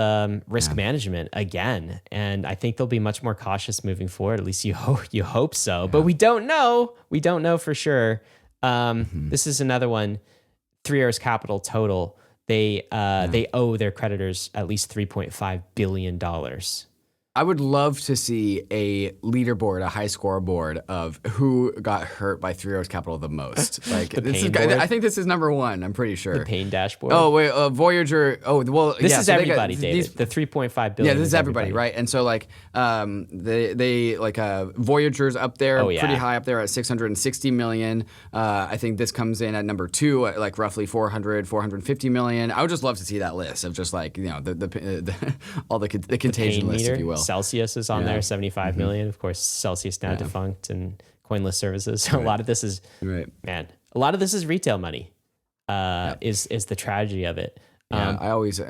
risk management again, and I think they'll be much more cautious moving forward. At least you hope so, but we don't know. We don't know for sure. This is another one. 3 Arrows Capital total. They owe their creditors at least $3.5 billion. I would love to see a leaderboard, a high scoreboard of who got hurt by 3 Arrows Capital the most. Like I think this is number one. I'm pretty sure. The pain dashboard. Oh wait, Voyager. Oh well, this is everybody, David. The 3.5 billion. Yeah, this is everybody, right? And so like, they like Voyager's up there, pretty high up there at 660 million. I think this comes in at number 2 at like roughly 450 million. I would just love to see that list of just like all the contagion list, if you will. Celsius is on there, 75 million. Of course, Celsius now defunct and coinless services. So a lot of this is a lot of this is retail money. Is the tragedy of it. I always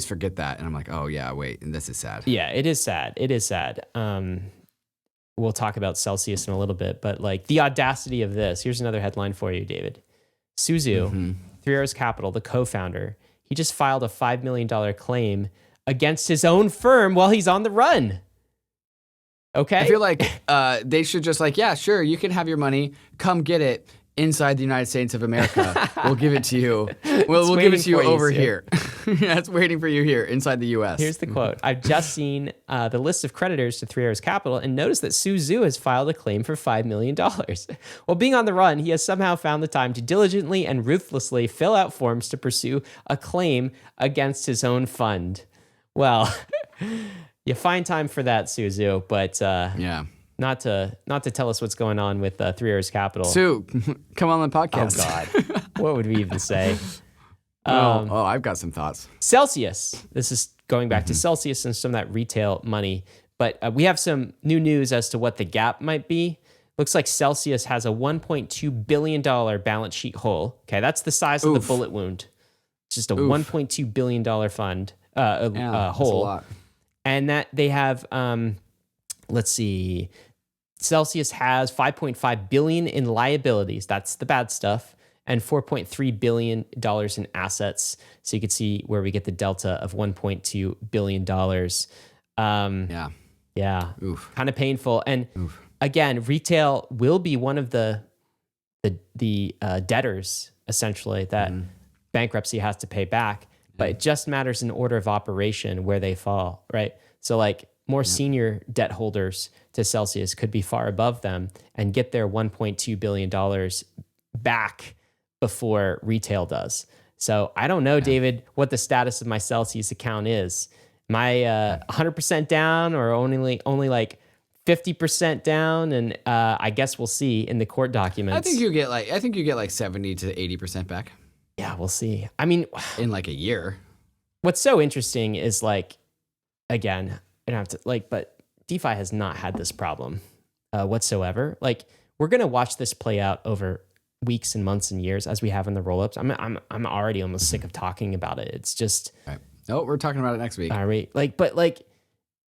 forget that, and I'm like, oh yeah, wait, and this is sad. Yeah, it is sad. It is sad. We'll talk about Celsius in a little bit, but like the audacity of this. Here's another headline for you, David. Suzu, 3 Arrows Capital, the co-founder, he just filed a $5 million claim against his own firm while he's on the run. Okay. I feel like they should just like, yeah, sure, you can have your money. Come get it inside the United States of America. We'll give it to you. We'll give it to you over here. Yeah, it's waiting for you here inside the U.S. Here's the quote. I've just seen the list of creditors to 3 Arrows Capital and noticed that Suzu has filed a claim for $5 million. While being on the run, he has somehow found the time to diligently and ruthlessly fill out forms to pursue a claim against his own fund. Well, you find time for that, Suzu, but not to tell us what's going on with 3 Arrows Capital. Sue, come on the podcast. Oh God, what would we even say? I've got some thoughts. Celsius. This is going back to Celsius and some of that retail money, but we have some new news as to what the gap might be. Looks like Celsius has a $1.2 billion balance sheet hole. Okay, that's the size of the bullet wound. It's just a $1.2 billion fund. Hole, that's a lot. And that they have, let's see, Celsius has $5.5 billion in liabilities. That's the bad stuff, and $4.3 billion in assets. So you can see where we get the delta of $1.2 billion. Yeah, kind of painful. And again, retail will be one of the debtors essentially that bankruptcy has to pay back, but it just matters in order of operation where they fall, right? So like more senior debt holders to Celsius could be far above them and get their $1.2 billion back before retail does. So I don't know, David, what the status of my Celsius account is. Am I 100% down or only like 50% down? And I guess we'll see in the court documents. I think you get like 70 to 80% back. Yeah, we'll see. I mean, in like a year. What's so interesting is like, again, I don't have to like, but DeFi has not had this problem whatsoever. Like, we're gonna watch this play out over weeks and months and years as we have in the rollups. I'm already almost sick of talking about it. It's just. Right. Oh, we're talking about it next week. All right. But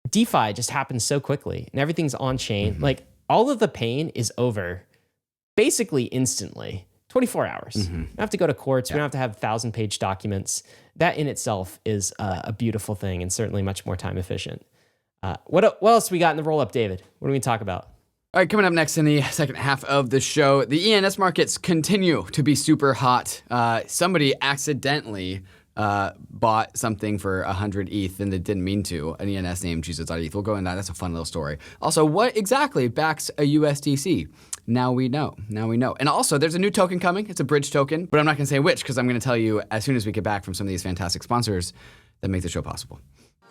DeFi just happens so quickly and everything's on chain. Like all of the pain is over basically instantly. 24 hours. We don't have to go to courts. We don't have to have 1,000-page documents. That in itself is a beautiful thing and certainly much more time efficient. What else we got in the roll-up, David? What do we talk about? All right, coming up next in the second half of the show, the ENS markets continue to be super hot. Somebody accidentally bought something for 100 ETH and they didn't mean to, an ENS named Jesus.ETH. We'll go into that. That's a fun little story. Also, what exactly backs a USDC? Now we know. And also, there's a new token coming. It's a bridge token, but I'm not going to say which because I'm going to tell you as soon as we get back from some of these fantastic sponsors that make the show possible.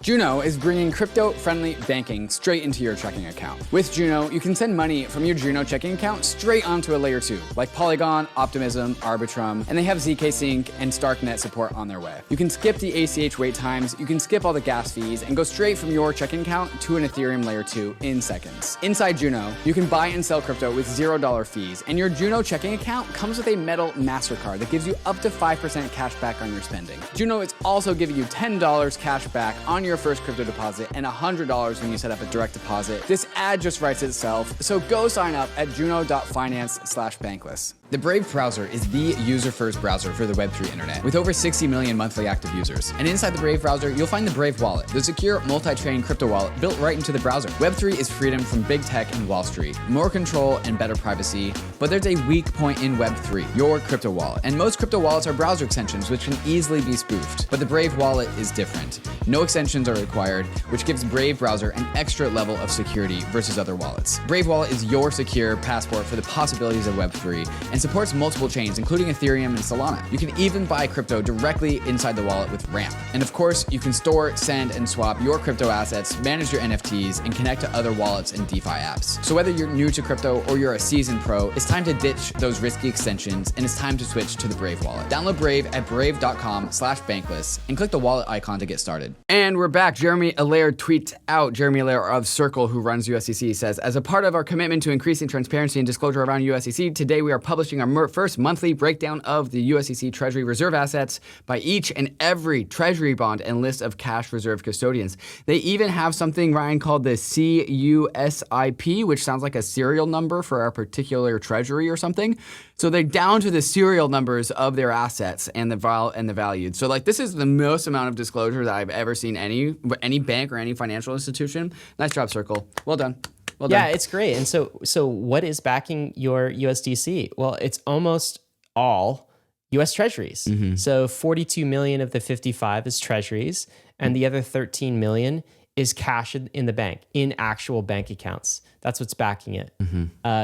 JUNO is bringing crypto-friendly banking straight into your checking account. With JUNO, you can send money from your JUNO checking account straight onto a layer 2, like Polygon, Optimism, ARBITRUM, and they have zkSync and StarkNet support on their way. You can skip the ACH wait times, you can skip all the gas fees, and go straight from your checking account to an Ethereum layer 2 in seconds. Inside JUNO, you can buy and sell crypto with $0 fees, and your JUNO checking account comes with a metal MasterCard that gives you up to 5% cash back on your spending. JUNO is also giving you $10 cash back on your first crypto deposit and $100 when you set up a direct deposit. This ad just writes itself, so go sign up at juno.finance/bankless. The Brave browser is the user-first browser for the Web3 internet, with over 60 million monthly active users. And inside the Brave browser, you'll find the Brave wallet, the secure multi-chain crypto wallet built right into the browser. Web3 is freedom from big tech and Wall Street, more control and better privacy, but there's a weak point in Web3, your crypto wallet. And most crypto wallets are browser extensions, which can easily be spoofed. But the Brave wallet is different. No extensions are required, which gives Brave browser an extra level of security versus other wallets. Brave wallet is your secure passport for the possibilities of Web3 and supports multiple chains, including Ethereum and Solana. You can even buy crypto directly inside the wallet with Ramp. And of course, you can store, send, and swap your crypto assets, manage your NFTs, and connect to other wallets and DeFi apps. So whether you're new to crypto or you're a seasoned pro, it's time to ditch those risky extensions, and it's time to switch to the Brave wallet. Download Brave at brave.com/bankless and click the wallet icon to get started. And we're back. Jeremy Allaire tweets out, Jeremy Allaire of Circle, who runs USDC, says, as a part of our commitment to increasing transparency and disclosure around USDC, today we are publishing our first monthly breakdown of the USDC Treasury reserve assets by each and every Treasury bond and list of cash reserve custodians. They even have something, Ryan, called the CUSIP, which sounds like a serial number for our particular Treasury or something. So they're down to the serial numbers of their assets and the valued. So like this is the most amount of disclosure that I've ever seen any bank or any financial institution. Nice job, Circle. Well done. Well done. Yeah, it's great. And so what is backing your USDC? Well, it's almost all US Treasuries. So 42 million of the 55 is Treasuries, and the other 13 million is cash in the bank, in actual bank accounts. That's what's backing it.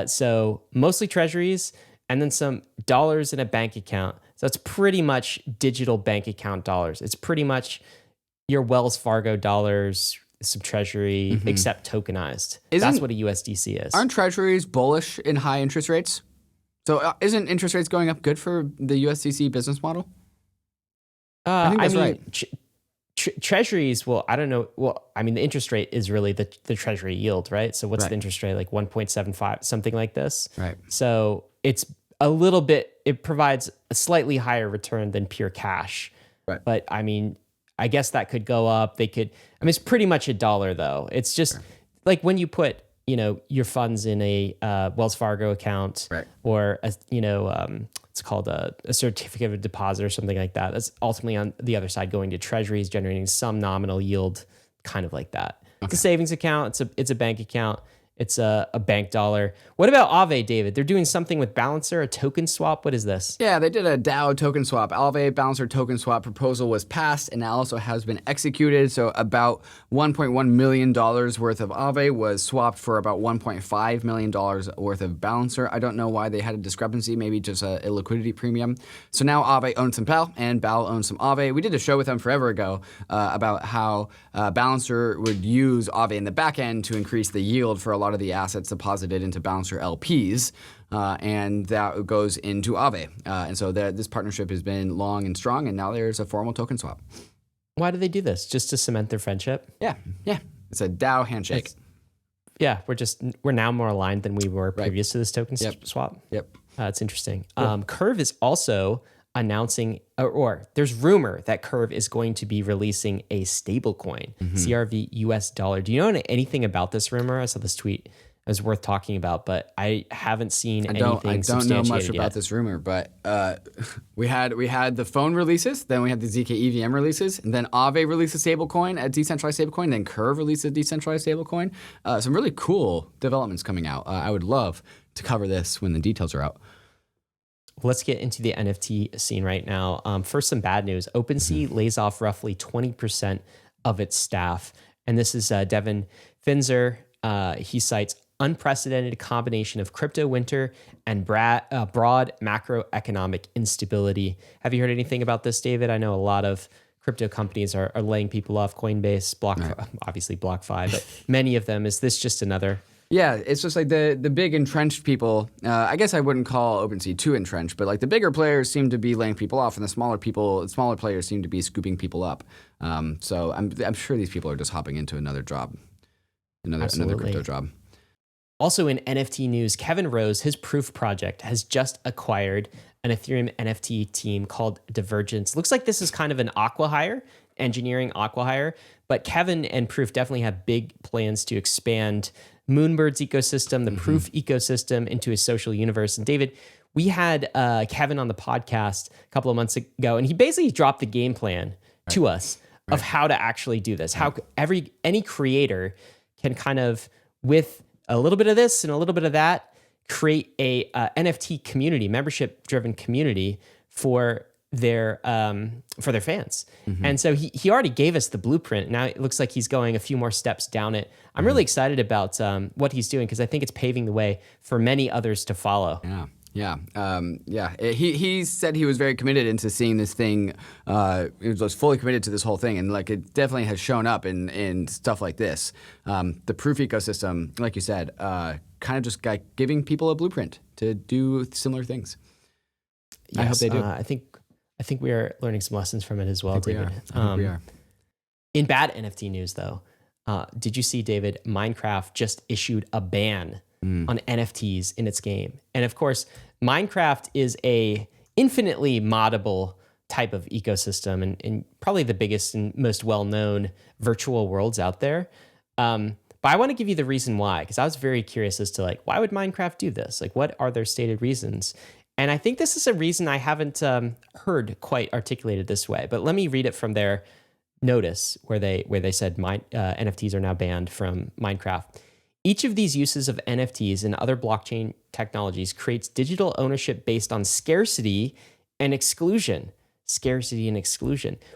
So mostly Treasuries, and then some dollars in a bank account. So it's pretty much digital bank account dollars. It's pretty much your Wells Fargo dollars, some Treasury, except tokenized. That's what a USDC is. Aren't Treasuries bullish in high interest rates? So isn't interest rates going up good for the USDC business model? I think that's right. Treasuries, well, I don't know. Well, I mean, the interest rate is really the Treasury yield, right? So what's the interest rate? Like 1.75, something like this. Right. So it's a little bit, it provides a slightly higher return than pure cash. Right. But I mean, I guess that could go up. They could, I mean, it's pretty much $1 though. It's just like when you put, your funds in a Wells Fargo account or, it's called a certificate of deposit or something like that. That's ultimately on the other side going to Treasuries, generating some nominal yield, kind of like that. Okay. It's a savings account. It's a bank account. It's a bank dollar. What about Aave, David? They're doing something with Balancer, a token swap. What is this? Yeah, they did a DAO token swap. Aave Balancer token swap proposal was passed and now also has been executed. So about $1.1 million worth of Aave was swapped for about $1.5 million worth of Balancer. I don't know why they had a discrepancy, maybe just a liquidity premium. So now Aave owns some BAL and BAL owns some Aave. We did a show with them forever ago about how Balancer would use Aave in the back end to increase the yield for a lot of the assets deposited into Balancer LPs. And that goes into Aave. And so this partnership has been long and strong, and now there's a formal token swap. Why do they do this? Just to cement their friendship? Yeah. It's a DAO handshake. We're now more aligned than we were previous to this token swap. Yep. It's interesting. Cool. Curve is also announcing, or there's rumor that Curve is going to be releasing a stablecoin, CRV US dollar. Do you know anything about this rumor? I saw this tweet. It was worth talking about, but I haven't seen anything. I don't know much about this rumor, but we had the phone releases, then we had the zk EVM releases, and then Aave released a stablecoin, a decentralized stablecoin, then Curve released a decentralized stablecoin. Some really cool developments coming out. I would love to cover this when the details are out. Let's get into the NFT scene right now. First, some bad news. OpenSea lays off roughly 20% of its staff. And this is Devin Finzer. He cites unprecedented combination of crypto winter and broad macroeconomic instability. Have you heard anything about this, David? I know a lot of crypto companies are laying people off. Coinbase, obviously BlockFi, but many of them. Is this just another? Yeah, it's just like the big entrenched people. I guess I wouldn't call OpenSea too entrenched, but like the bigger players seem to be laying people off, and the smaller players seem to be scooping people up. So I'm sure these people are just hopping into another job, another crypto job. Also in NFT news, Kevin Rose, his Proof project, has just acquired an Ethereum NFT team called Divergence. Looks like this is kind of an acqui-hire, engineering acqui-hire, but Kevin and Proof definitely have big plans to expand Moonbird's ecosystem, the Proof ecosystem, into a social universe. And David, we had Kevin on the podcast a couple of months ago, and he basically dropped the game plan to us of how to actually do this. How any creator can kind of, with a little bit of this and a little bit of that, create a NFT community, membership-driven community for their fans. And so he already gave us the blueprint. Now it looks like he's going a few more steps down it. I'm really excited about what he's doing, because I think it's paving the way for many others to follow. He said he was very committed into seeing this thing. He was fully committed to this whole thing, and like it definitely has shown up in stuff like this. The Proof ecosystem, like you said, kind of just giving people a blueprint to do similar things. Yes, I hope they do. I think we are learning some lessons from it as well, David. I think we are. In bad NFT news, though, did you see, David, Minecraft just issued a ban on NFTs in its game? And of course, Minecraft is a infinitely moddable type of ecosystem, and probably the biggest and most well-known virtual worlds out there. But I want to give you the reason why, because I was very curious as to like, why would Minecraft do this? Like, what are their stated reasons? And I think this is a reason I haven't heard quite articulated this way. But let me read it from their notice where they said NFTs are now banned from Minecraft. Each of these uses of NFTs and other blockchain technologies creates digital ownership based on scarcity and exclusion,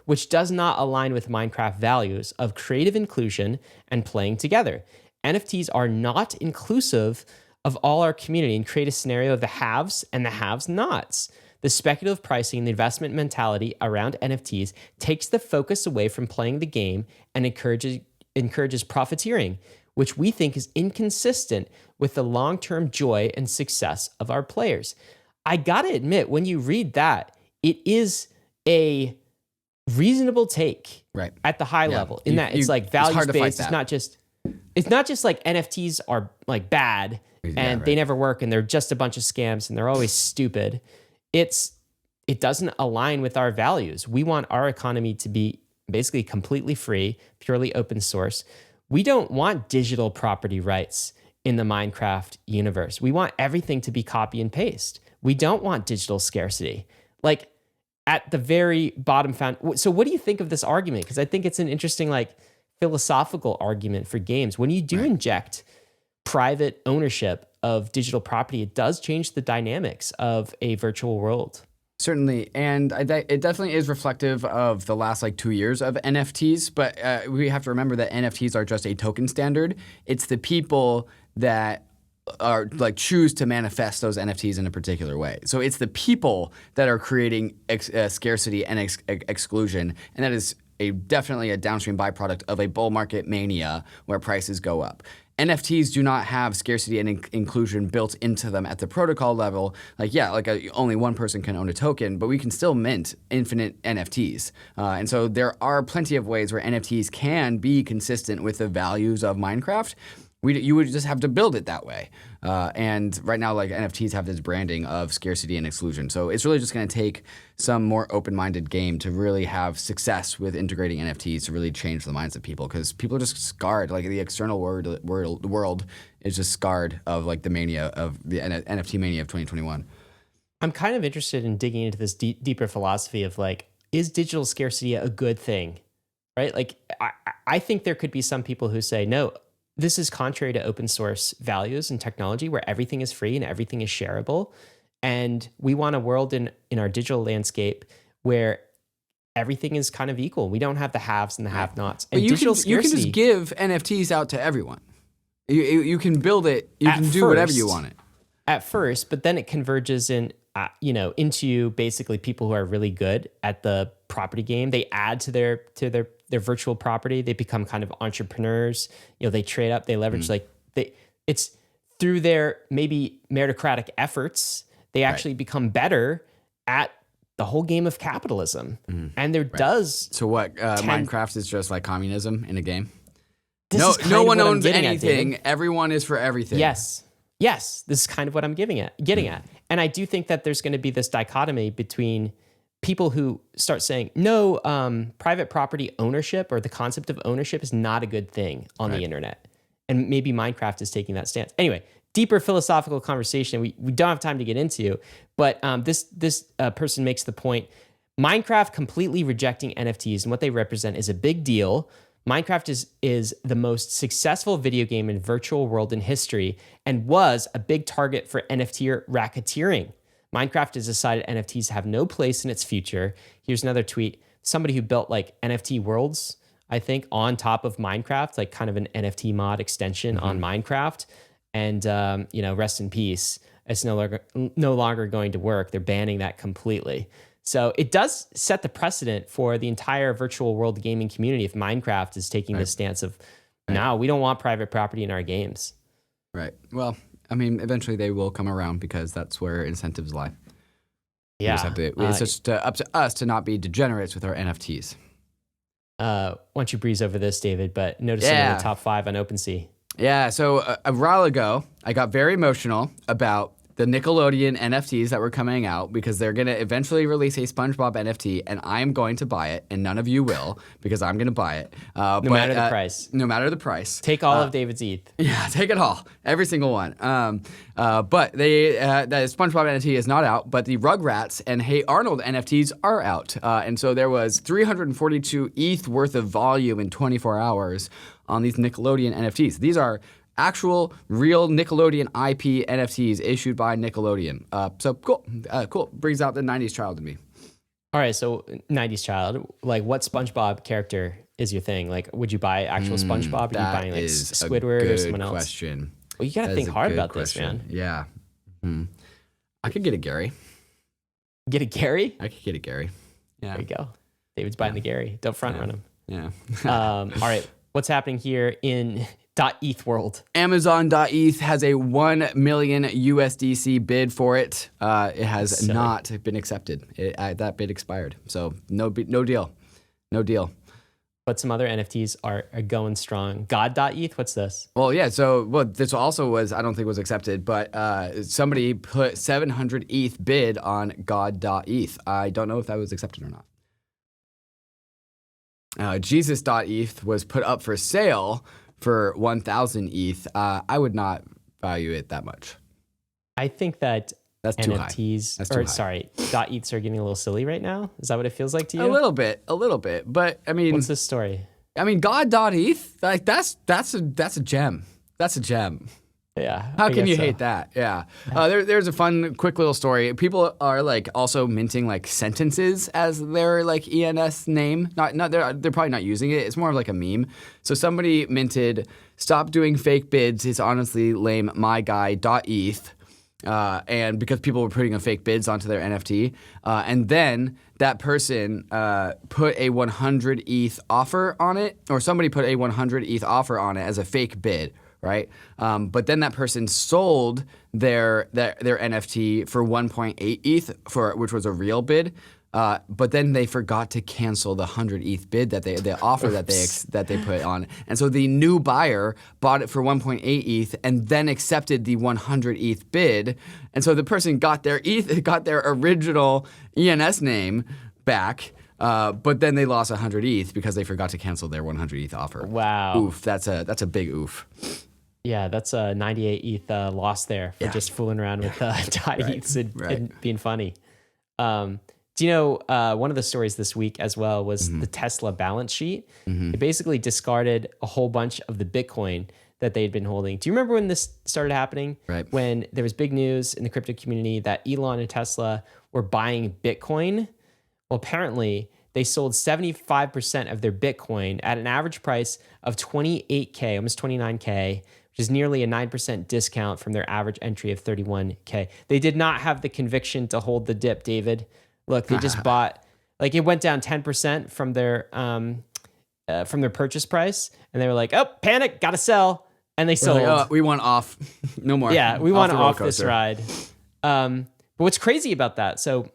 which does not align with Minecraft values of creative inclusion and playing together. NFTs are not inclusive of all our community and create a scenario of the haves and the have-nots. The speculative pricing and the investment mentality around NFTs takes the focus away from playing the game and encourages profiteering, which we think is inconsistent with the long-term joy and success of our players. I gotta admit, when you read that, it is a reasonable take at the high level. In that it's like values-based. It's not just like NFTs are like bad and they never work and they're just a bunch of scams and they're always stupid. It doesn't align with our values. We want our economy to be basically completely free, purely open source. We don't want digital property rights in the Minecraft universe. We want everything to be copy and paste. We don't want digital scarcity. Like at the very bottom so what do you think of this argument? Because I think it's an interesting like philosophical argument for games. When you do inject private ownership of digital property, it does change the dynamics of a virtual world. Certainly, and it definitely is reflective of the last like 2 years of NFTs, but we have to remember that NFTs are just a token standard. It's the people that are like choose to manifest those NFTs in a particular way. So it's the people that are creating scarcity and exclusion, and that is definitely a downstream byproduct of a bull market mania where prices go up. NFTs do not have scarcity and inclusion built into them at the protocol level. Only one person can own a token, but we can still mint infinite NFTs. And so there are plenty of ways where NFTs can be consistent with the values of Minecraft. You would just have to build it that way. And right now, like NFTs have this branding of scarcity and exclusion. So it's really just going to take some more open-minded game to really have success with integrating NFTs to really change the minds of people, because people are just scarred. Like the external world is just scarred of like the mania of the NFT mania of 2021. I'm kind of interested in digging into this deeper philosophy of like, is digital scarcity a good thing, right? Like I think there could be some people who say, no, this is contrary to open source values and technology where everything is free and everything is shareable. And we want a world in our digital landscape where everything is kind of equal. We don't have the haves and the have-nots. And you can just give NFTs out to everyone. You can build it. You can do whatever you want it. At first, but then it converges into basically people who are really good at the property game. They add to their virtual property. They become kind of entrepreneurs. They trade up, they leverage. It's through their maybe meritocratic efforts, they actually become better at the whole game of capitalism. And there does. So what? Minecraft is just like communism in a game. No one owns anything. Everyone is for everything. Yes, this is kind of what I'm getting at. And I do think that there's going to be this dichotomy between people who start saying, no, private property ownership or the concept of ownership is not a good thing on the internet. And maybe Minecraft is taking that stance. Anyway, deeper philosophical conversation we don't have time to get into, but this person makes the point, Minecraft completely rejecting NFTs and what they represent is a big deal. Minecraft is the most successful video game in virtual world in history and was a big target for NFT racketeering. Minecraft has decided NFTs have no place in its future. Here's another tweet. Somebody who built like NFT worlds, I think, on top of Minecraft, like kind of an NFT mod extension on Minecraft. And, rest in peace. It's no longer going to work. They're banning that completely. So it does set the precedent for the entire virtual world gaming community if Minecraft is taking this stance of, no, we don't want private property in our games. Right. Well, I mean, eventually they will come around because that's where incentives lie. Yeah. It's just up to us to not be degenerates with our NFTs. Why don't you breeze over this, David, but notice some of the top 5 on OpenSea. Yeah, so a while ago, I got very emotional about the Nickelodeon NFTs that were coming out because they're going to eventually release a SpongeBob NFT, and I'm going to buy it, and none of you will because I'm going to buy it. No matter the price. No matter the price. Take all of David's ETH. Yeah, take it all. Every single one. But the SpongeBob NFT is not out, but the Rugrats and Hey Arnold NFTs are out. And so there was 342 ETH worth of volume in 24 hours on these Nickelodeon NFTs. These are actual, real Nickelodeon IP NFTs issued by Nickelodeon. So cool. Cool. Brings out the 90s child in me. All right, so 90s child. Like, what SpongeBob character is your thing? Like, would you buy actual SpongeBob? Or are you buying like Squidward or someone else? Question. Well, you got to think hard about this, man. Yeah. I could get a Gary. Get a Gary? I could get a Gary. Yeah. There you go. David's buying the Gary. Don't front run him. Yeah. All right. What's happening here in .eth world? Amazon.eth has a 1 million USDC bid for it. It has not been accepted. That bid expired. So no deal. No deal. But some other NFTs are going strong. God.eth, what's this? Well, yeah. So this also I don't think was accepted, but somebody put 700 ETH bid on God.eth. I don't know if that was accepted or not. Jesus.eth was put up for sale for 1,000 ETH. I would not value it that much. I think that that's too high. NFTs, That's too high. .eths are getting a little silly right now. Is that what it feels like to you? A little bit. But I mean, what's this story? I mean, God.eth, like that's a gem. That's a gem. Yeah. How I can guess you so. hate that? Yeah. There's a fun, quick little story. People are like also minting like sentences as their like ENS name. They're probably not using it. It's more of like a meme. So somebody minted, "Stop doing fake bids. It's honestly lame. My guy.eth." And because people were putting a fake bids onto their NFT, and then that person put a 100 ETH offer on it, or somebody put a 100 ETH offer on it as a fake bid, right? But then that person sold their NFT for 1.8 ETH which was a real bid. But then they forgot to cancel the 100 ETH bid the offer that they put on, and so the new buyer bought it for 1.8 ETH and then accepted the 100 ETH bid, and so the person got their original ENS name back, but then they lost 100 ETH because they forgot to cancel their 100 ETH offer. Wow. Oof, that's a big oof. Yeah, that's a 98 ETH loss there for just fooling around with DAI ETHs and being funny. Do you know one of the stories this week as well was the Tesla balance sheet? It basically discarded a whole bunch of the Bitcoin that they had been holding. Do you remember when this started happening? Right. When there was big news in the crypto community that Elon and Tesla were buying Bitcoin? Well, apparently they sold 75% of their Bitcoin at an average price of 28K, almost 29K, which is nearly a 9% discount from their average entry of 31K. They did not have the conviction to hold the dip, David. Look, they just bought, like it went down 10% from their purchase price, and they were like, "Oh, panic, gotta sell," and they sold. Like, oh, we want off, no more. Yeah, we want the roller off this coaster. ride. But what's crazy about that? So,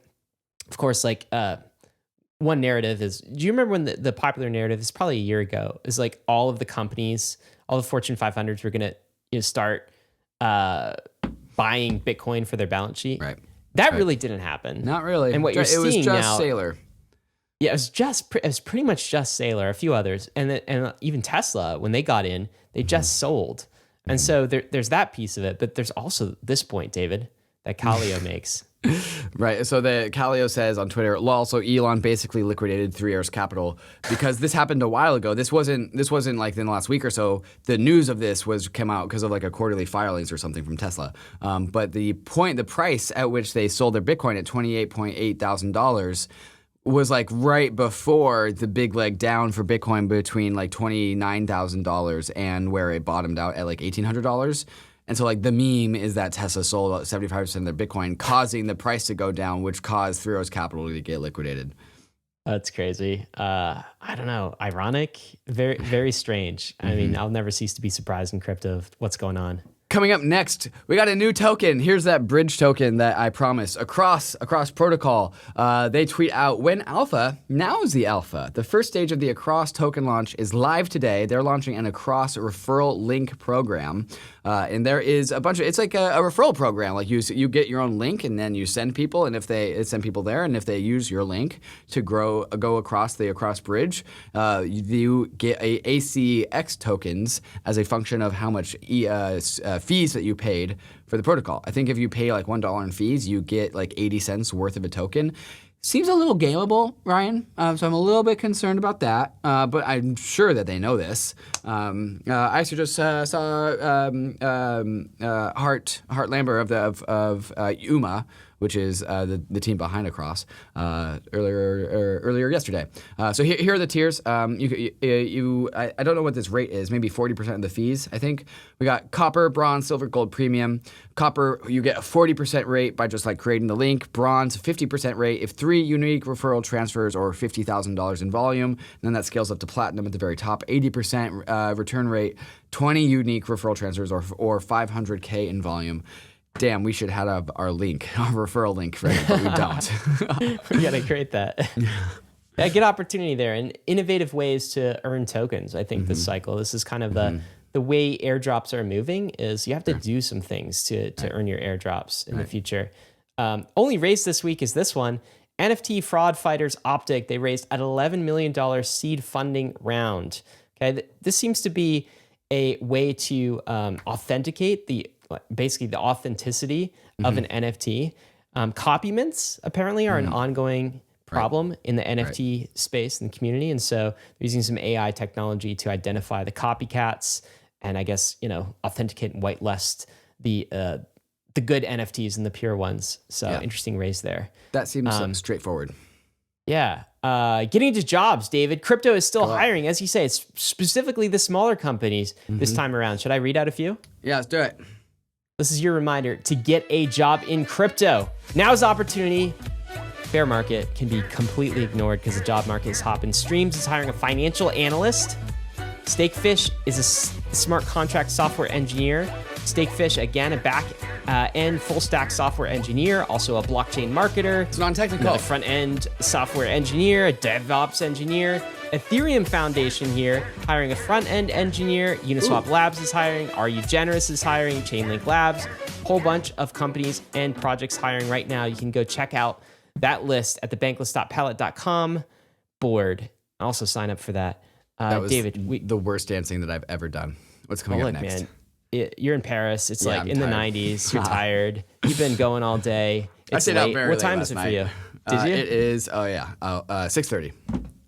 of course, like one narrative is, do you remember when the popular narrative is probably a year ago? Is like all of the companies, all the Fortune 500s were gonna start buying Bitcoin for their balance sheet. Right. That really didn't happen. Not really. And what you're it was seeing just now, Sailor. Yeah, it was pretty much just Saylor, a few others, and even Tesla when they got in, they just sold, and so there's that piece of it. But there's also this point, David, that Kallio makes. Right. So the Kallio says on Twitter, "Lol, so Elon basically liquidated 3 Years Capital because this happened a while ago. This wasn't like in the last week or so. The news of this came out because of like a quarterly filings or something from Tesla. But the price at which they sold their Bitcoin at $28,800 was like right before the big leg down for Bitcoin between like $29,000 and where it bottomed out at like $1,800. And so like the meme is that Tesla sold 75% of their Bitcoin, causing the price to go down, which caused 3 Years Capital to get liquidated. That's crazy. I don't know. Ironic, very, very strange. I mean, I'll never cease to be surprised in crypto of what's going on. Coming up next, we got a new token. Here's that bridge token that I promised. Across protocol, they tweet out, "When alpha, now is the alpha. The first stage of the Across token launch is live today. They're launching an Across referral link program. And there is a bunch of, it's like a referral program. Like you get your own link and then you send people, and if they send people there, and if they use your link to go across the Across bridge, you get a ACX tokens as a function of how much fees that you paid for the protocol. I think if you pay like $1 in fees, you get like 80 cents worth of a token. Seems a little gameable, Ryan. So I'm a little bit concerned about that, but I'm sure that they know this. I actually just saw Hart Lambert of UMA, which is the team behind Across, earlier yesterday. So here are the tiers. I don't know what this rate is. Maybe 40% of the fees. I think we got Copper, Bronze, Silver, Gold, Premium. Copper, you get a 40% rate by just like creating the link. Bronze, 50% rate if 3 unique referral transfers or $50,000 in volume. And then that scales up to Platinum at the very top. 80% return rate, 20 unique referral transfers or $500K in volume. Damn, we should have our link, our referral link ready, but we don't. We gotta create that. Yeah, good opportunity there, and innovative ways to earn tokens. I think this cycle, this is kind of the way airdrops are moving. Is you have to do some things to earn your airdrops in the future. Only raised this week is this one. NFT fraud fighters Optic. They raised an $11 million seed funding round. Okay, this seems to be a way to authenticate basically the authenticity of an NFT. Copy mints apparently are an ongoing problem in the NFT space and the community. And so they're using some AI technology to identify the copycats and I guess, authenticate and whitelist the good NFTs and the pure ones. So interesting raise there. That seems straightforward. Yeah. Getting into jobs, David. Crypto is still hiring. As you say, it's specifically the smaller companies this time around. Should I read out a few? Yeah, let's do it. This is your reminder to get a job in crypto. Now's the opportunity. Bear market can be completely ignored because the job market is hopping. Streams is hiring a financial analyst. Stakefish is a smart contract software engineer. Stakefish, again, a back-end full-stack software engineer, also a blockchain marketer. It's non-technical. A front-end software engineer, a DevOps engineer. Ethereum Foundation here, hiring a front-end engineer. Uniswap Labs is hiring. Are You Generous is hiring. Chainlink Labs. Whole bunch of companies and projects hiring right now. You can go check out that list at the bankless.pallet.com board. Also sign up for that. That was David, the worst dancing that I've ever done. What's coming up next? Man, you're in Paris. It's like I'm in tired. the 90s. You're tired. You've been going all day. I stayed out very What late time last is it night. for you? Did you? It is, 6:30.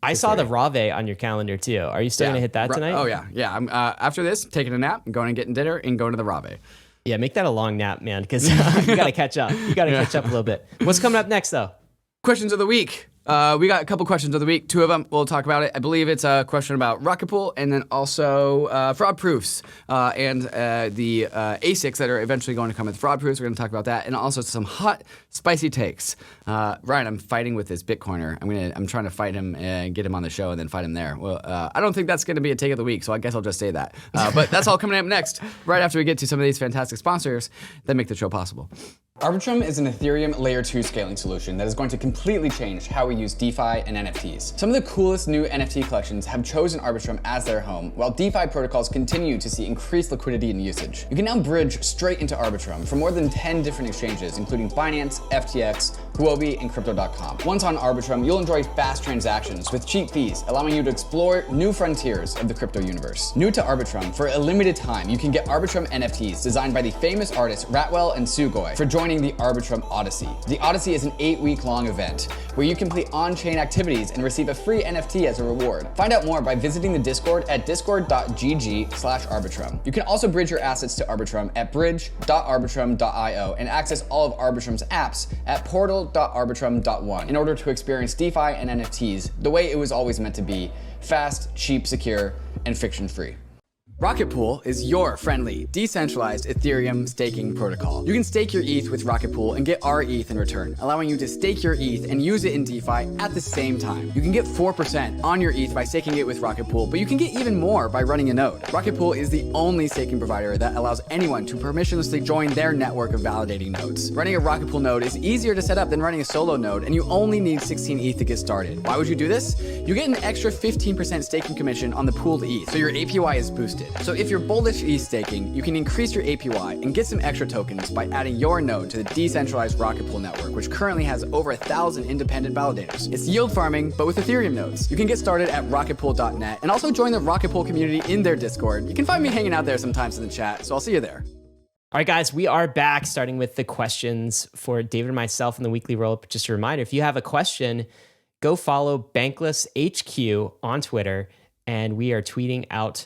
I saw the Aave on your calendar too. Are you still going to hit that tonight? Oh, yeah. Yeah. I'm, after this, taking a nap, I'm going and getting dinner, and going to the Aave. Yeah, make that a long nap, man, because you got to catch up. You got to catch up a little bit. What's coming up next, though? Questions of the week. We got a couple questions of the week. Two of them, we'll talk about it. I believe it's a question about Rocket Pool and then also fraud proofs and the ASICs that are eventually going to come with fraud proofs. We're going to talk about that and also some hot, spicy takes. Ryan, I'm fighting with this Bitcoiner. I'm trying to fight him and get him on the show and then fight him there. Well, I don't think that's going to be a take of the week, so I guess I'll just say that. But that's all coming up next, right after we get to some of these fantastic sponsors that make the show possible. ARBITRUM is an Ethereum Layer 2 scaling solution that is going to completely change how we use DeFi and NFTs. Some of the coolest new NFT collections have chosen ARBITRUM as their home, while DeFi protocols continue to see increased liquidity and usage. You can now bridge straight into ARBITRUM from more than 10 different exchanges, including Binance, FTX, Huobi, and Crypto.com. Once on ARBITRUM, you'll enjoy fast transactions with cheap fees, allowing you to explore new frontiers of the crypto universe. New to ARBITRUM, for a limited time, you can get ARBITRUM NFTs designed by the famous artists Ratwell and Sugoi for joining the ARBITRUM Odyssey. The Odyssey is an 8-week-long event where you complete on-chain activities and receive a free NFT as a reward. Find out more by visiting the Discord at discord.gg/arbitrum. You can also bridge your assets to ARBITRUM at bridge.arbitrum.io and access all of ARBITRUM's apps at portal.arbitrum.one in order to experience DeFi and NFTs the way it was always meant to be: fast, cheap, secure, and friction-free. Rocket Pool is your friendly, decentralized Ethereum staking protocol. You can stake your ETH with Rocket Pool and get our ETH in return, allowing you to stake your ETH and use it in DeFi at the same time. You can get 4% on your ETH by staking it with Rocket Pool, but you can get even more by running a node. Rocket Pool is the only staking provider that allows anyone to permissionlessly join their network of validating nodes. Running a Rocket Pool node is easier to set up than running a solo node, and you only need 16 ETH to get started. Why would you do this? You get an extra 15% staking commission on the pooled ETH, so your APY is boosted. So if you're bullish ETH staking, you can increase your APY and get some extra tokens by adding your node to the decentralized Rocket Pool network, which currently has over 1,000 independent validators. It's yield farming, but with Ethereum nodes. You can get started at rocketpool.net and also join the Rocket Pool community in their Discord. You can find me hanging out there sometimes in the chat, so I'll see you there. All right, guys, we are back, starting with the questions for David and myself in the weekly roll-up. Just a reminder, if you have a question, go follow Bankless HQ on Twitter, and we are tweeting out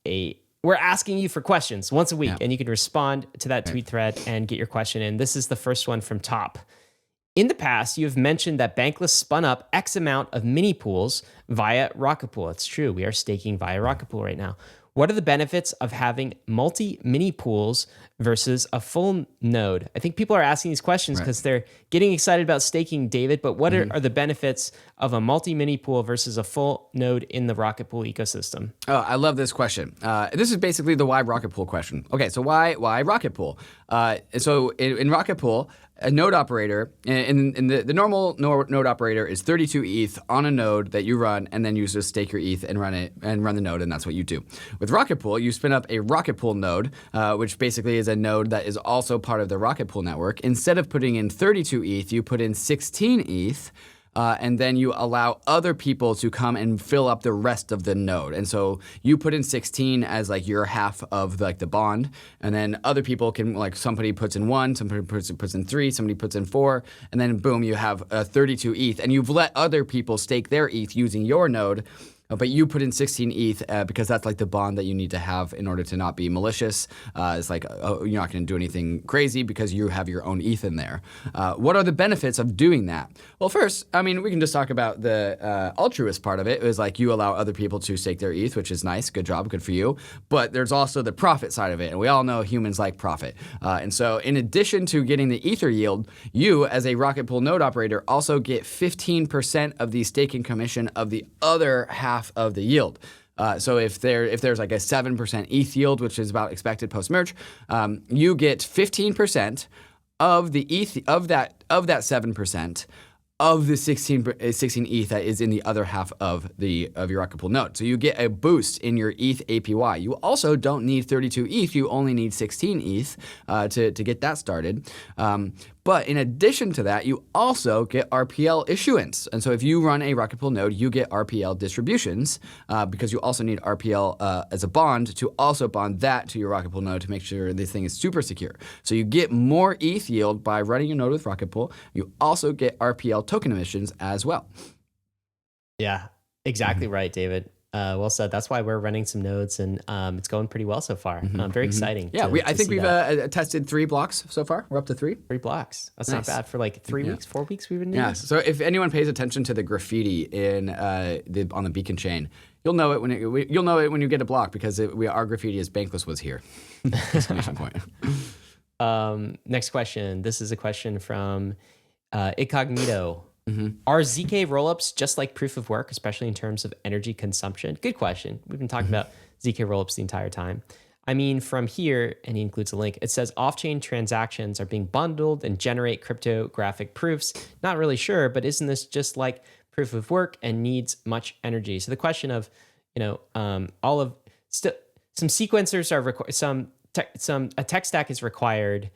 we're asking you for questions once a week, and you can respond to that tweet thread and get your question in. This is the first one from Top. In the past, you have mentioned that Bankless spun up X amount of mini pools via Rocket Pool. It's true. We are staking via Rocket Pool right now. What are the benefits of having multi-mini pools versus a full node? I think people are asking these questions because they're getting excited about staking, David, but what are the benefits of a multi-mini pool versus a full node in the Rocket Pool ecosystem? Oh, I love this question. This is basically the why Rocket Pool question. Okay, so why Rocket Pool? So in Rocket Pool, a node operator, in the normal node operator is 32 ETH on a node that you run, and then you just stake your ETH and run the node, and that's what you do. With Rocket Pool, you spin up a Rocket Pool node, which basically is a node that is also part of the Rocket Pool network. Instead of putting in 32 ETH, you put in 16 ETH. And then you allow other people to come and fill up the rest of the node. And so you put in 16 as like your half of like the bond, and then other people can, like, somebody puts in 1, somebody puts in 3, somebody puts in 4, and then boom, you have 32 ETH, and you've let other people stake their ETH using your node. But you put in 16 ETH because that's like the bond that you need to have in order to not be malicious. It's like, you're not going to do anything crazy because you have your own ETH in there. What are the benefits of doing that? Well, first, I mean, we can just talk about the altruist part of it. It was like you allow other people to stake their ETH, which is nice. Good job. Good for you. But there's also the profit side of it. And we all know humans like profit. And so in addition to getting the Ether yield, you as a Rocket Pool node operator also get 15% of the staking commission of the other half of the yield. So if there's like a 7% ETH yield, which is about expected post merge, you get 15% of the ETH of that 7% of the 16 ETH that is in the other half of your Rocket Pool node. So you get a boost in your ETH APY. You also don't need 32 ETH. You only need 16 ETH to get that started. But in addition to that, you also get RPL issuance. And so if you run a Rocket Pool node, you get RPL distributions because you also need RPL as a bond to also bond that to your Rocket Pool node to make sure this thing is super secure. So you get more ETH yield by running a node with Rocket Pool. You also get RPL token emissions as well. Yeah, exactly right, David. Well said. That's why we're running some nodes, and it's going pretty well so far. Very exciting. Yeah, I think we've tested 3 blocks so far. We're up to 3. 3 blocks. That's not bad for like 3 weeks, 4 weeks we've been doing. Yeah. This. So if anyone pays attention to the graffiti in on the beacon chain, you'll know it when you get a block because our graffiti is Bankless was here. Exclamation point. Next question. This is a question from Incognito. Are ZK rollups just like proof of work, especially in terms of energy consumption? Good question. We've been talking about ZK rollups the entire time. I mean, from here, and he includes a link, it says off-chain transactions are being bundled and generate cryptographic proofs. Not really sure, but isn't this just like proof of work and needs much energy? So the question of, some sequencers are required, a tech stack is required,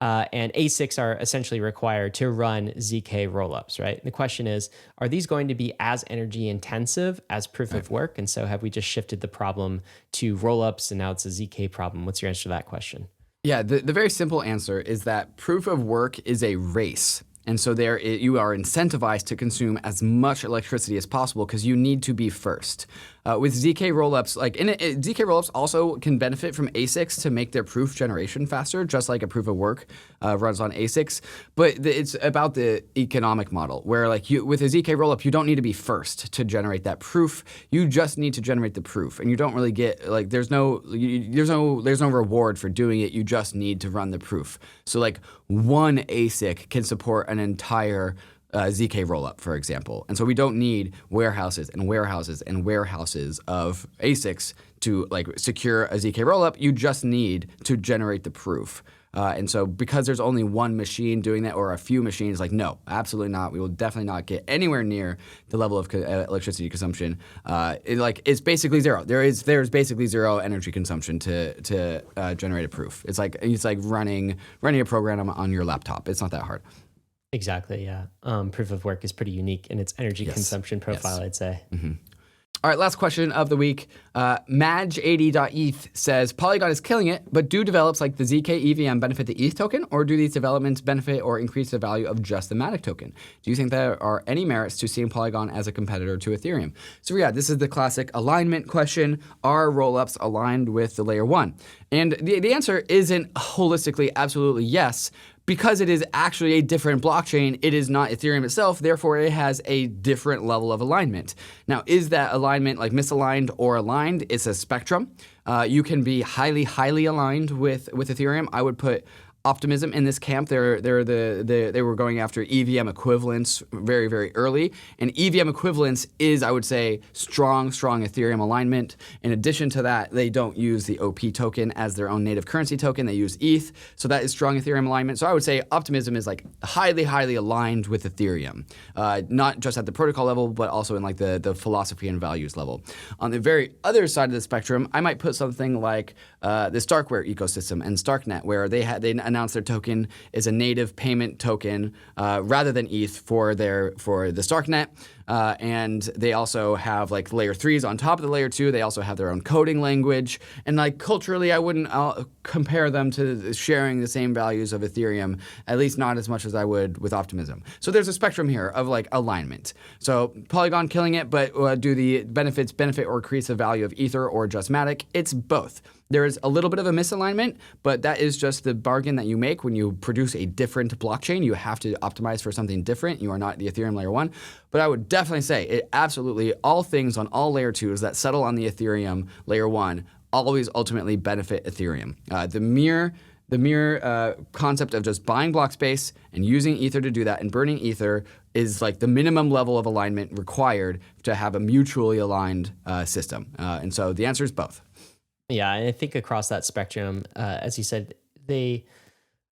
and ASICs are essentially required to run ZK rollups, right? And the question is, are these going to be as energy intensive as proof of work? And so have we just shifted the problem to rollups and now it's a ZK problem? What's your answer to that question? Yeah, the very simple answer is that proof of work is a race. And so you are incentivized to consume as much electricity as possible because you need to be first. With ZK rollups, ZK rollups also can benefit from ASICs to make their proof generation faster, just like a proof of work runs on ASICs. But it's about the economic model, where with a ZK rollup, you don't need to be first to generate that proof. You just need to generate the proof, and you don't really get there's no reward for doing it. You just need to run the proof. So one ASIC can support an entire ZK rollup, for example. And so we don't need warehouses and warehouses and warehouses of ASICs to secure a ZK rollup. You just need to generate the proof. And so because there's only one machine doing that or a few machines, no, absolutely not. We will definitely not get anywhere near the level of electricity consumption. It's basically zero. There's basically zero energy consumption to generate a proof. It's like running a program on your laptop. It's not that hard. Exactly, yeah. Proof of work is pretty unique in its energy consumption profile, I'd say. All right, last question of the week. Maj80.eth says, Polygon is killing it, but do develops like the ZK EVM benefit the ETH token, or do these developments benefit or increase the value of just the Matic token? Do you think there are any merits to seeing Polygon as a competitor to Ethereum? So yeah, this is the classic alignment question. Are rollups aligned with the layer 1? And the answer isn't holistically absolutely yes, because it is actually a different blockchain. It is not Ethereum itself, therefore it has a different level of alignment. Now, is that alignment misaligned or aligned? It's a spectrum. You can be highly, highly aligned with Ethereum. I would put Optimism in this camp. They were going after EVM equivalence very, very early. And EVM equivalence is, I would say, strong Ethereum alignment. In addition to that, they don't use the OP token as their own native currency token. They use ETH. So that is strong Ethereum alignment. So I would say Optimism is highly, highly aligned with Ethereum. Not just at the protocol level, but also in the philosophy and values level. On the very other side of the spectrum, I might put something like the Starkware ecosystem and Starknet, where they announced their token is a native payment token rather than ETH for the Starknet. And they also have like layer 3s on top of the layer 2. They also have their own coding language. And like culturally, I wouldn't compare them to sharing the same values of Ethereum, at least not as much as I would with Optimism. So there's a spectrum here of like alignment. So Polygon killing it, but do the benefits benefit or increase the value of Ether or just Matic? It's both. There is a little bit of a misalignment, but that is just the bargain that you make when you produce a different blockchain. You have to optimize for something different. You are not the Ethereum layer 1. But I would definitely say it absolutely, all things on all layer 2s that settle on the Ethereum layer 1 always ultimately benefit Ethereum. The mere concept of just buying block space and using Ether to do that and burning Ether is like the minimum level of alignment required to have a mutually aligned system. And so the answer is both. Yeah, and I think across that spectrum, as you said, they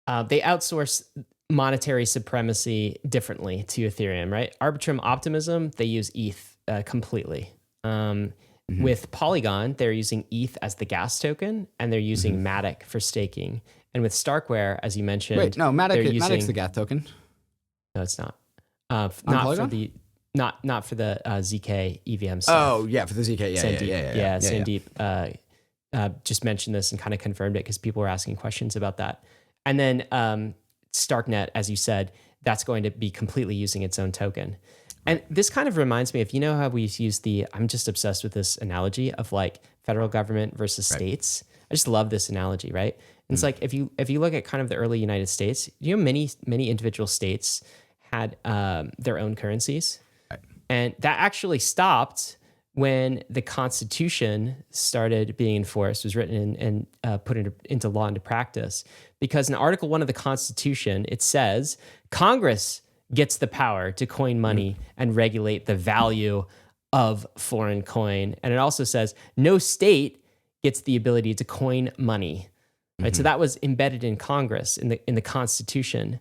outsource monetary supremacy differently to Ethereum, right? Arbitrum Optimism, they use ETH completely. With Polygon, they're using ETH as the gas token, and they're using Matic for staking. And with Starkware, as you mentioned, wait, no, Matic's the gas token. No, it's not. Not for the zk EVM stuff. Oh yeah, for the zk, Sandeep just mentioned this and kind of confirmed it because people were asking questions about that. And then Starknet, as you said, that's going to be completely using its own token. And this kind of reminds me of, you know how we use I'm just obsessed with this analogy of like federal government versus states. I just love this analogy, right? And it's like if you look at kind of the early United States, you know, many individual states had their own currencies. Right. And that actually stopped when the Constitution started being enforced, was written and put into law, into practice. Because in Article 1 of the Constitution, it says Congress gets the power to coin money and regulate the value of foreign coin. And it also says no state gets the ability to coin money. Right? So that was embedded in Congress, in the Constitution.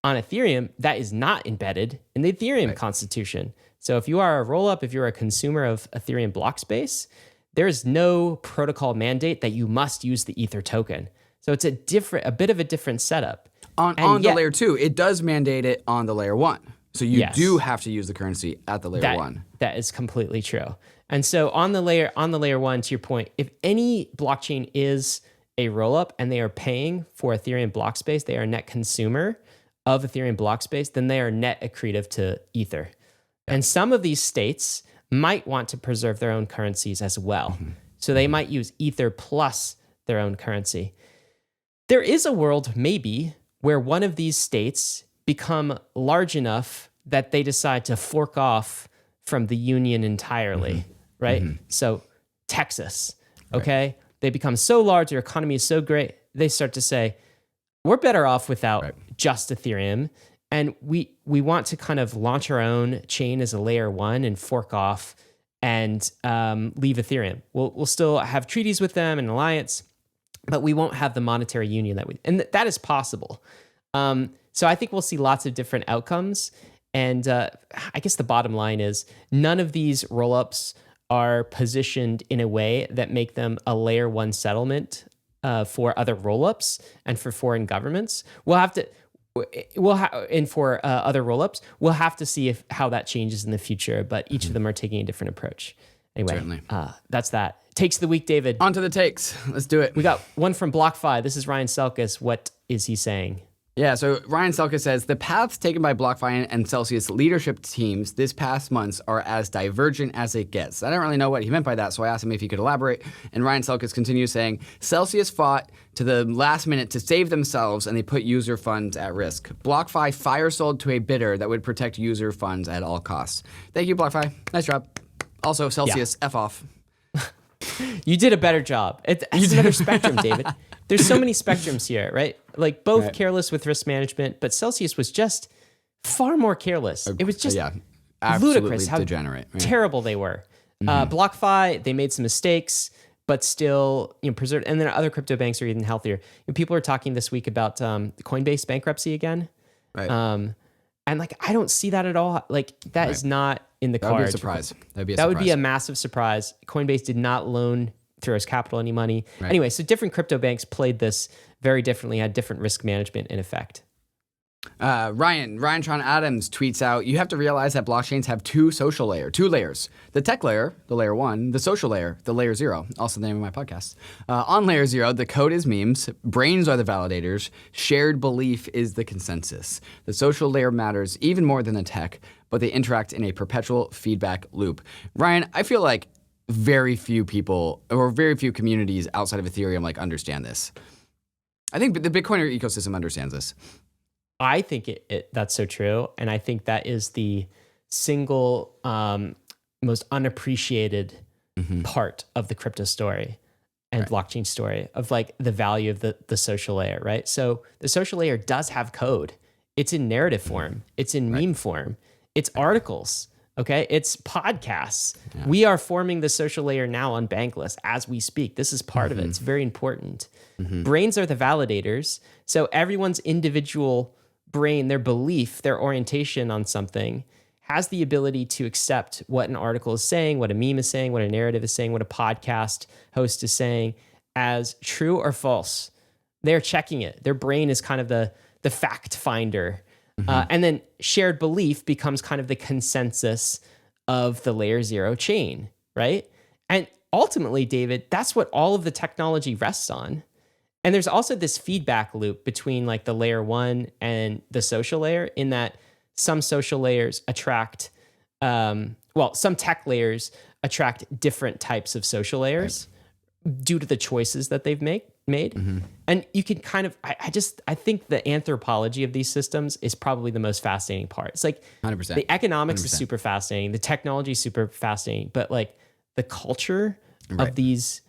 On Ethereum, that is not embedded in the Ethereum Constitution. So if you are a rollup, if you're a consumer of Ethereum block space, there is no protocol mandate that you must use the Ether token. So it's a bit of a different setup. On the layer 2, it does mandate it on the layer 1. So you do have to use the currency at the layer 1. That is completely true. And so on the layer 1, to your point, if any blockchain is a rollup and they are paying for Ethereum block space, they are a net consumer of Ethereum block space, then they are net accretive to Ether. And some of these states might want to preserve their own currencies as well. So they might use Ether plus their own currency. There is a world, maybe, where one of these states become large enough that they decide to fork off from the union entirely, right? So Texas, okay? They become so large, their economy is so great, they start to say, we're better off without just Ethereum. And we want to kind of launch our own chain as a layer 1 and fork off and leave Ethereum. We'll still have treaties with them and alliance, but we won't have the monetary union and that is possible. So I think we'll see lots of different outcomes. And I guess the bottom line is none of these rollups are positioned in a way that make them a layer 1 settlement for other rollups and for foreign governments. And for other rollups, we'll have to see how that changes in the future. But each of them are taking a different approach. Anyway, that's that. Takes of the week, David. On to the takes. Let's do it. We got one from BlockFi. This is Ryan Selkis. What is he saying? Yeah, so Ryan Selkis says, the paths taken by BlockFi and Celsius leadership teams this past months are as divergent as it gets. I don't really know what he meant by that, so I asked him if he could elaborate. And Ryan Selkis continues saying, Celsius fought to the last minute to save themselves, and they put user funds at risk. BlockFi fire sold to a bidder that would protect user funds at all costs. Thank you, BlockFi. Nice job. Also, Celsius, F off. You did a better job. It's another spectrum, David. There's so many spectrums here, right? Like both careless with risk management, but Celsius was just far more careless. It was just ludicrous how degenerate, terrible they were. BlockFi, they made some mistakes, but still preserved. And then other crypto banks are even healthier. People are talking this week about Coinbase bankruptcy again. Right. And like, I don't see that at all. Like that is not in the cards. That would be a surprise. That would be a massive surprise. Coinbase did not loan throws capital any money. Anyway, so different crypto banks played this very differently, had different risk management in effect. Ryan Tron Adams tweets out, you have to realize that blockchains have two layers. The tech layer, the layer 1, the social layer, the layer 0, also the name of my podcast. On layer 0, the code is memes, brains are the validators, shared belief is the consensus. The social layer matters even more than the tech, but they interact in a perpetual feedback loop. Ryan, I feel like very few people or very few communities outside of Ethereum like understand this. I think the Bitcoiner ecosystem understands this. I think that's so true. And I think that is the single most unappreciated part of the crypto story and blockchain story of like the value of the social layer, right? So the social layer does have code. It's in narrative form. It's in meme form. It's articles. Okay. It's podcasts. Yeah. We are forming the social layer now on Bankless as we speak. This is part of it. It's very important. Brains are the validators. So everyone's individual brain, their belief, their orientation on something has the ability to accept what an article is saying, what a meme is saying, what a narrative is saying, what a podcast host is saying as true or false. They're checking it. Their brain is kind of the fact finder. And then shared belief becomes kind of the consensus of the layer 0 chain, right? And ultimately, David, that's what all of the technology rests on. And there's also this feedback loop between like the layer 1 and the social layer in that some social layers attract, some tech layers attract different types of social layers due to the choices that they've made. And you can kind of, I think the anthropology of these systems is probably the most fascinating part. It's like 100%. The economics 100%. is super fascinating. The technology is super fascinating, but like the culture of these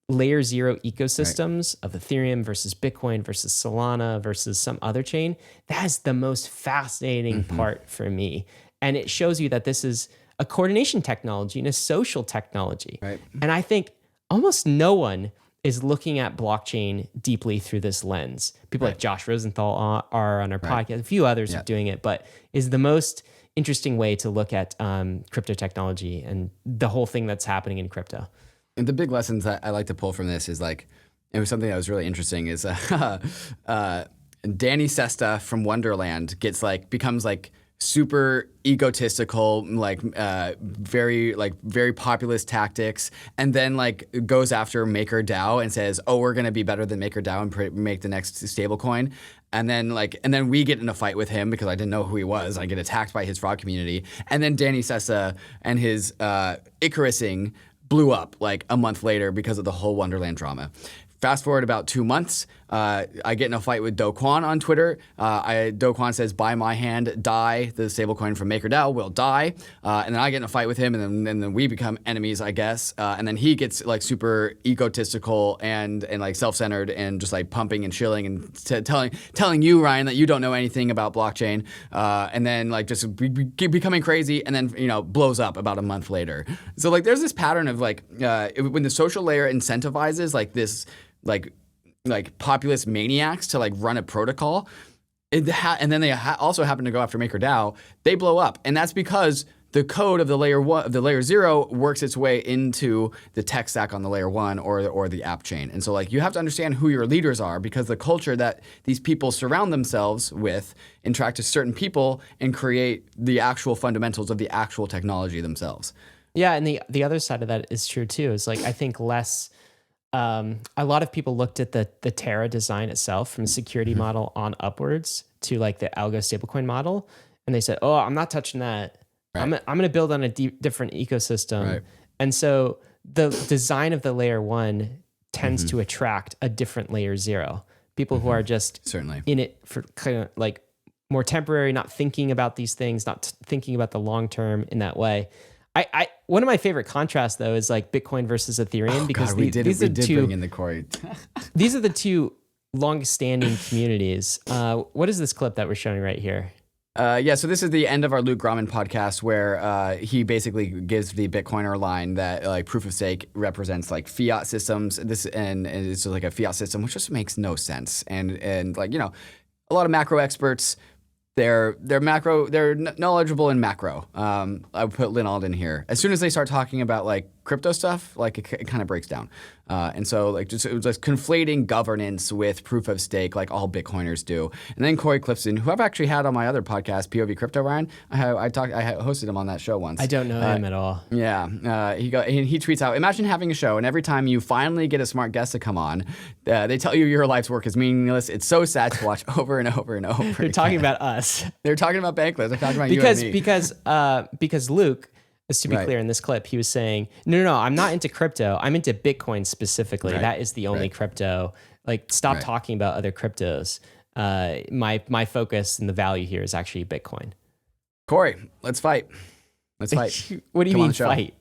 layer 0 ecosystems of Ethereum versus Bitcoin versus Solana versus some other chain, that is the most fascinating part for me. And it shows you that this is a coordination technology and a social technology. And I think almost no one is looking at blockchain deeply through this lens. People like Josh Rosenthal are on our podcast. A few others are doing it, but is the most interesting way to look at crypto technology and the whole thing that's happening in crypto. And the big lessons that I like to pull from this is like, it was something that was really interesting is Danny Sesta from Wonderland becomes super egotistical, very populist tactics, and then goes after MakerDAO and says, "Oh, we're gonna be better than MakerDAO and make the next stablecoin." And then we get in a fight with him because I didn't know who he was. I get attacked by his fraud community, and then Danny Sesta and his Icarusing blew up a month later because of the whole Wonderland drama. Fast forward about 2 months, I get in a fight with Do Kwon on Twitter. Do Kwon says, "By my hand, die. The stablecoin from MakerDAO will die." And then I get in a fight with him, and then we become enemies, I guess. And then he gets super egotistical and self-centered and just pumping and shilling and telling you, Ryan, that you don't know anything about blockchain. And then becoming crazy, and then blows up about a month later. So there's this pattern of when the social layer incentivizes this populist maniacs to run a protocol, and then they also happen to go after MakerDAO, they blow up, and that's because the code of the layer 1 of the layer 0 works its way into the tech stack on the layer 1 or the app chain. And so you have to understand who your leaders are, because the culture that these people surround themselves with interact with certain people and create the actual fundamentals of the actual technology themselves. Yeah, and the other side of that is true too. Is I think less. A lot of people looked at the Terra design itself from a security model on upwards to the algo stablecoin model, and they said, "Oh, I'm not touching that. I'm going to build on a different ecosystem." And so the design of the layer 1 tends to attract a different layer 0. People who are just certainly in it for kind of more temporary, not thinking about these things, not thinking about the long term in that way. One of my favorite contrasts though is Bitcoin versus Ethereum, because these are bring in the Corey. These are the two long-standing communities. What is this clip that we're showing right here? So this is the end of our Luke Grauman podcast, where he basically gives the Bitcoiner line that proof of stake represents fiat systems. And it's a fiat system, which just makes no sense. And a lot of macro experts, they're knowledgeable in macro. I would put Lynn Alden here. As soon as they start talking about crypto stuff, like it kind of breaks down. And so like it was just conflating governance with proof of stake, like all Bitcoiners do. And then Corey Clifton, who I've actually had on my other podcast, POV Crypto, Ryan, I hosted him on that show once. I don't know him at all. Yeah, he tweets out, imagine having a show and every time you finally get a smart guest to come on, they tell you your life's work is meaningless. It's so sad to watch over and over and over. They're talking about us. They're talking about Bankless. They're talking about you and me. Because Luke, to be clear in this clip, he was saying, no, I'm not into crypto. I'm into Bitcoin specifically. Right. That is the only crypto. Like, stop talking about other cryptos. My focus and the value here is actually Bitcoin. Corey, let's fight. Let's fight. What do you mean fight?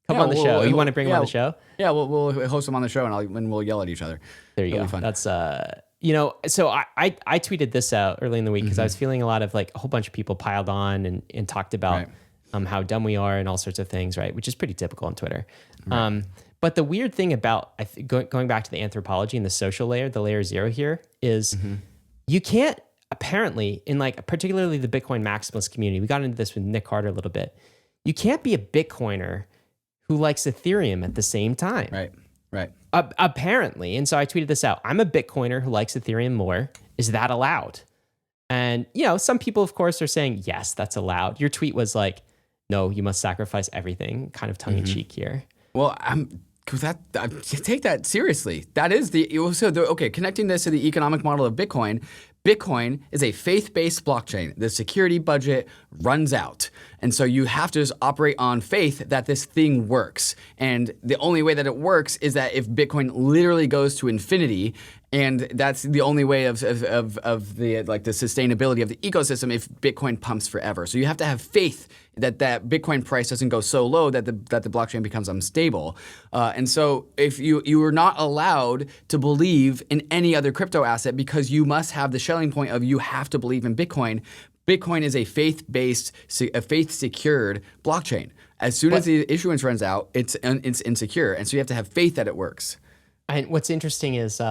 Come on the show. You want to bring him on the show? Yeah, we'll host him on the show and we'll yell at each other. There you go. That's so I tweeted this out early in the week because I was feeling a lot of like a whole bunch of people piled on and talked about how dumb we are and all sorts of things, right? Which is pretty typical on Twitter. Right. But the weird thing about going back to the anthropology and the social layer, the layer 0 here is you can't apparently in like particularly the Bitcoin maximalist community. We got into this with Nick Carter a little bit. You can't be a Bitcoiner who likes Ethereum at the same time. Right. Apparently. And so I tweeted this out. I'm a Bitcoiner who likes Ethereum more. Is that allowed? And, some people, of course, are saying, yes, that's allowed. Your tweet was like, no, you must sacrifice everything, kind of tongue in cheek here. Well, take that seriously. That is connecting this to the economic model of Bitcoin. Bitcoin is a faith-based blockchain. The security budget runs out. And so you have to just operate on faith that this thing works. And the only way that it works is that if Bitcoin literally goes to infinity, and that's the only way of the sustainability of the ecosystem if Bitcoin pumps forever. So you have to have faith that Bitcoin price doesn't go so low that the blockchain becomes unstable. And so if you are not allowed to believe in any other crypto asset because you must have the selling point of you have to believe in Bitcoin. Bitcoin is a faith-based, a faith-secured blockchain. As soon as the issuance runs out, it's insecure, and so you have to have faith that it works. And what's interesting is,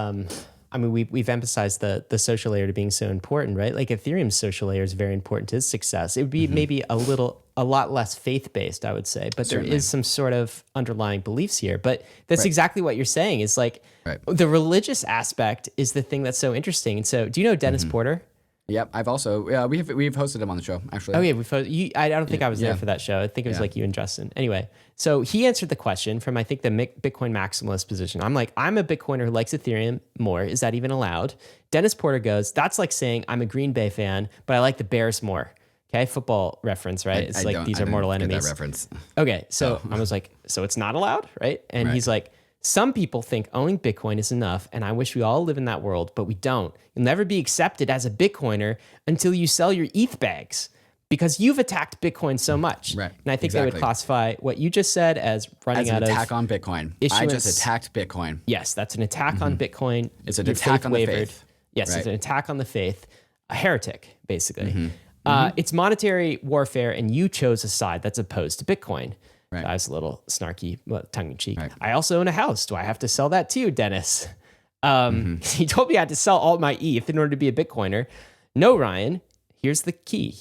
we've emphasized the social layer to being so important, right? Like Ethereum's social layer is very important to its success. It would be maybe a lot less faith-based, I would say, but there is some sort of underlying beliefs here. But that's exactly what you're saying is like the religious aspect is the thing that's so interesting. And so, do you know Dennis Porter? Yep, I've also we've hosted him on the show actually. Oh yeah, I don't think I was there for that show. I think it was like you and Justin. Anyway, so he answered the question from I think the Bitcoin maximalist position. I'm like, I'm a Bitcoiner who likes Ethereum more. Is that even allowed? Dennis Porter goes, that's like saying I'm a Green Bay fan, but I like the Bears more. Okay, football reference, right? It's like these are mortal enemies. That reference. Okay, so I was like, so it's not allowed, right? And he's like, some people think owning Bitcoin is enough, and I wish we all live in that world, but we don't. You'll never be accepted as a Bitcoiner until you sell your ETH bags because you've attacked Bitcoin so much. Right. And I think they would classify what you just said as running out of an attack on Bitcoin. I just attacked Bitcoin. Yes, that's an attack on Bitcoin. It's an attack on the faith. Yes, it's an attack on the faith. A heretic, basically. It's monetary warfare, and you chose a side that's opposed to Bitcoin. Right. I was a little snarky, tongue-in-cheek. Right. I also own a house. Do I have to sell that too, Dennis? He told me I had to sell all my ETH in order to be a Bitcoiner. No, Ryan. Here's the key.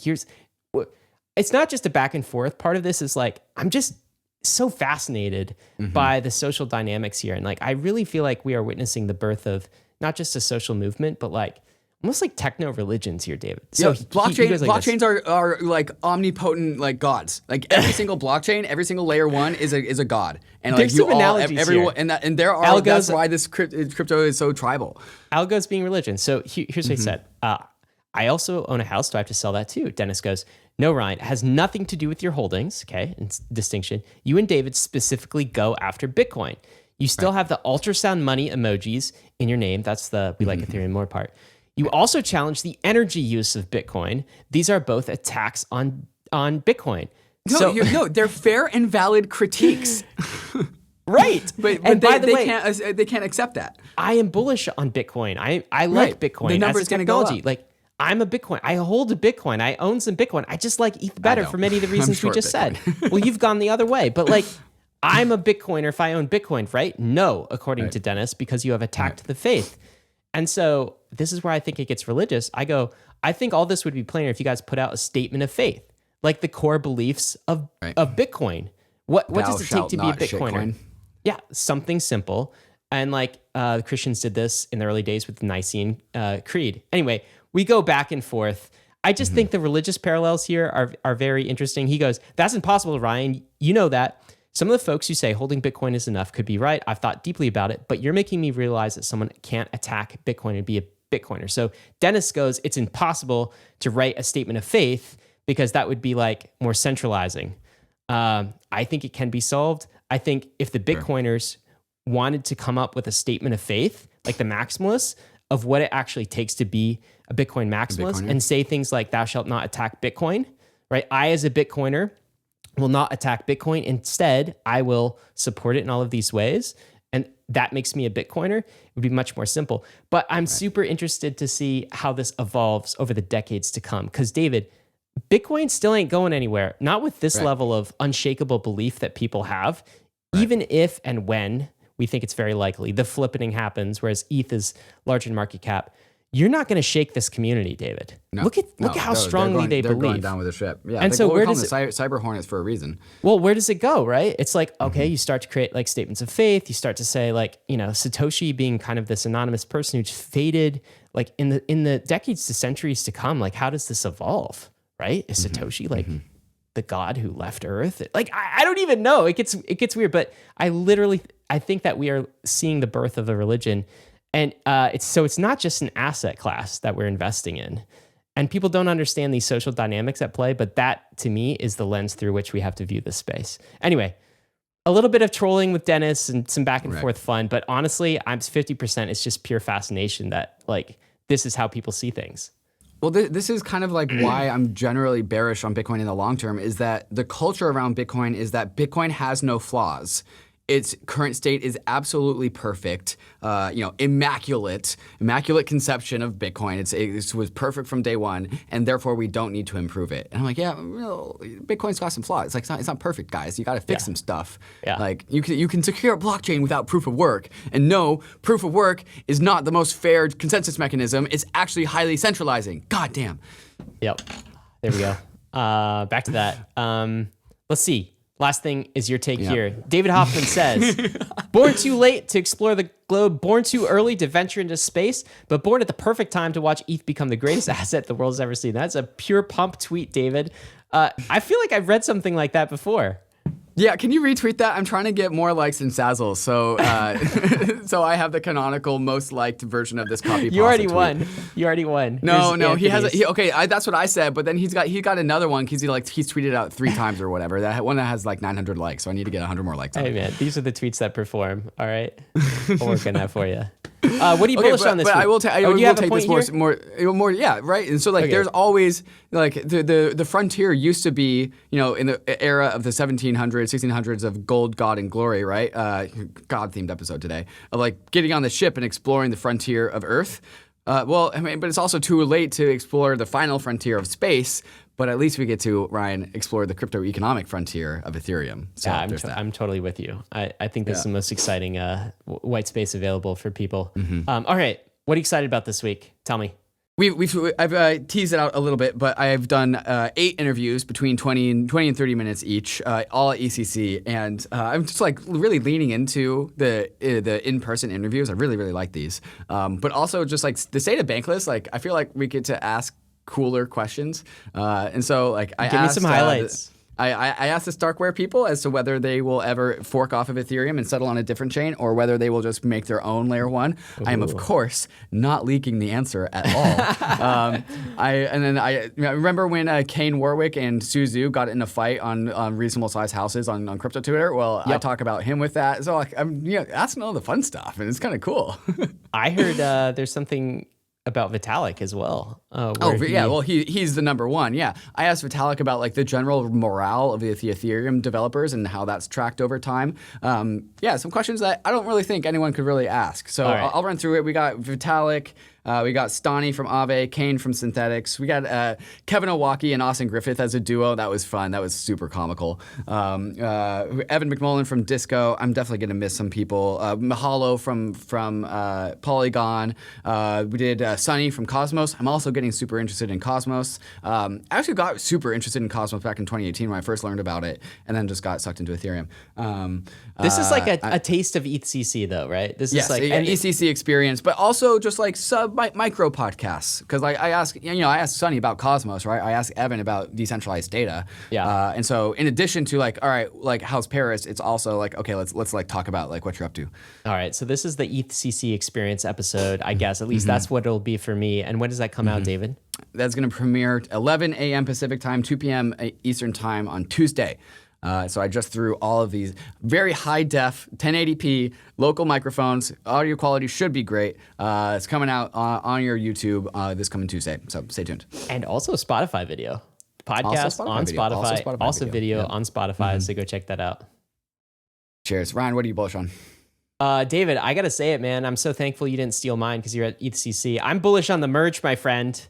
It's not just a back and forth. Part of this is like, I'm just so fascinated by the social dynamics here. And like, I really feel like we are witnessing the birth of not just a social movement, but like, almost like techno religions here, David. So blockchains are like omnipotent like gods. Like every single blockchain, every single layer one is a god. And there's like some analogies everyone here. And there are algos, that's why this crypto is so tribal. Algos being religion. So here's what he said. I also own a house. Do I have to sell that too? Dennis goes, no, Ryan, it has nothing to do with your holdings. Okay, it's distinction. You and David specifically go after Bitcoin. You still have the ultrasound money emojis in your name. That's the we like Ethereum more part. You also challenge the energy use of Bitcoin. These are both attacks on Bitcoin. No, they're fair and valid critiques. Right. But they can't accept that. I am bullish on Bitcoin. I like Bitcoin. The number's as a technology. Like I'm a Bitcoin. I hold a Bitcoin. I own some Bitcoin. I just like ETH better for many of the reasons we just said. Well, you've gone the other way. But like I'm a Bitcoiner if I own Bitcoin, right? No, according to Dennis, because you have attacked the faith. And so this is where I think it gets religious. I think all this would be plainer if you guys put out a statement of faith, like the core beliefs of Bitcoin. What Thou does it take shalt to be a not Bitcoiner? shitcoin. Yeah, something simple. And like the Christians did this in the early days with the Nicene Creed. Anyway, we go back and forth. I just think the religious parallels here are very interesting. He goes, that's impossible, Ryan. You know that. Some of the folks who say holding Bitcoin is enough could be right. I've thought deeply about it, but you're making me realize that someone can't attack Bitcoin and be a Bitcoiner. So Dennis goes, it's impossible to write a statement of faith because that would be like more centralizing. I think it can be solved. I think if the Bitcoiners wanted to come up with a statement of faith, like the maximalists, of what it actually takes to be a Bitcoin maximalist and say things like, thou shalt not attack Bitcoin, right? I, as a Bitcoiner, will not attack Bitcoin. Instead, I will support it in all of these ways. And that makes me a Bitcoiner. It would be much more simple. But I'm super interested to see how this evolves over the decades to come. Because David, Bitcoin still ain't going anywhere. Not with this level of unshakable belief that people have. Even if and when we think it's very likely the flippening happens, whereas ETH is large in market cap, you're not going to shake this community, David. Look at how strongly they they're believe. going down with the ship. Yeah, and so where does cyber hornets for a reason? Well, where does it go, right? It's like, okay, you start to create like statements of faith. You start to say like, Satoshi being kind of this anonymous person who just faded, like in the decades to centuries to come. Like, how does this evolve, right? Is Satoshi like the god who left Earth? Like, I don't even know. It gets weird, but I think that we are seeing the birth of a religion. And it's not just an asset class that we're investing in. And people don't understand these social dynamics at play, but that, to me, is the lens through which we have to view this space. Anyway, a little bit of trolling with Dennis and some back and forth fun, but honestly, I'm 50%. It's just pure fascination that, like, this is how people see things. Well, this is kind of like why I'm generally bearish on Bitcoin in the long term, is that the culture around Bitcoin is that Bitcoin has no flaws. Its current state is absolutely perfect, immaculate conception of Bitcoin. It was perfect from day one, and therefore we don't need to improve it. And I'm like, yeah, well, Bitcoin's got some flaws. It's like it's not perfect, guys. You got to fix some stuff. Yeah. Like you can secure a blockchain without proof of work, and no, proof of work is not the most fair consensus mechanism. It's actually highly centralizing. God damn. Yep. There we go. Back to that. Let's see. Last thing is your take here. David Hoffman says, born too late to explore the globe, born too early to venture into space, but born at the perfect time to watch ETH become the greatest asset the world's ever seen. That's a pure pump tweet, David. I feel like I've read something like that before. Yeah, can you retweet that? I'm trying to get more likes than Sazzle, so so I have the canonical most liked version of this copy. You already won. You already won. No, he has. That's what I said. But then he got another one because he's tweeted out 3 times or whatever. That one that has like 900 likes. So I need to get 100 more likes. Hey man, these are the tweets that perform. All right, we'll work on that for you. What are you bullish on this? But week? I will take this more. Yeah, right. And so like, there's always like the frontier used to be, in the era of the 1700s, 1600s of gold, God, and glory, right? God themed episode today of like getting on the ship and exploring the frontier of Earth. But it's also too late to explore the final frontier of space. But at least we get to, Ryan, explore the crypto economic frontier of Ethereum. So yeah, I'm totally with you. I think this is the most exciting white space available for people. All right, what are you excited about this week? Tell me. I've teased it out a little bit, but I've done 8 interviews between 20 and 30 minutes each, all at ECC, and I'm just like really leaning into the in-person interviews. I really, really like these, but also just like the state of Bankless. Like I feel like we get to ask cooler questions, and so like give me some highlights. I asked the Starkware people as to whether they will ever fork off of Ethereum and settle on a different chain, or whether they will just make their own layer 1. Ooh. I am, of course, not leaking the answer at all. I remember when Kane Warwick and Suzu got in a fight on reasonable sized houses on crypto Twitter. Well, I talk about him with that. So like, I'm asking all the fun stuff, and it's kind of cool. I heard there's something about Vitalik as well. He's the number one. Yeah, I asked Vitalik about like the general morale of the Ethereum developers and how that's tracked over time. Some questions that I don't really think anyone could really ask. So I'll run through it. We got Vitalik. We got Stani from Aave, Kane from Synthetics. We got Kevin Owocki and Austin Griffith as a duo. That was fun. That was super comical. Evan McMullen from Disco. I'm definitely going to miss some people. Mahalo from Polygon. We did Sunny from Cosmos. I'm also going getting super interested in Cosmos. I actually got super interested in Cosmos back in 2018 when I first learned about it, and then just got sucked into Ethereum. This is like a taste of ETHCC though, right? This is like an ECC experience, but also just like micro podcasts. Because I asked Sunny about Cosmos, right? I asked Evan about decentralized data. Yeah. And so in addition to like, all right, like how's Paris? It's also like, okay, let's like talk about like what you're up to. All right. So this is the ETHCC experience episode, I guess. At least that's what it'll be for me. And when does that come out, David? That's going to premiere 11 a.m. Pacific time, 2 p.m. Eastern time on Tuesday. So I just threw all of these very high def, 1080p, local microphones. Audio quality should be great. It's coming out on your YouTube this coming Tuesday. So stay tuned. And also Spotify video. Podcast on Spotify. Also video on Spotify. So go check that out. Cheers. Ryan, what are you bullish on? David, I got to say it, man. I'm so thankful you didn't steal mine because you're at ETHCC. I'm bullish on the merge, my friend.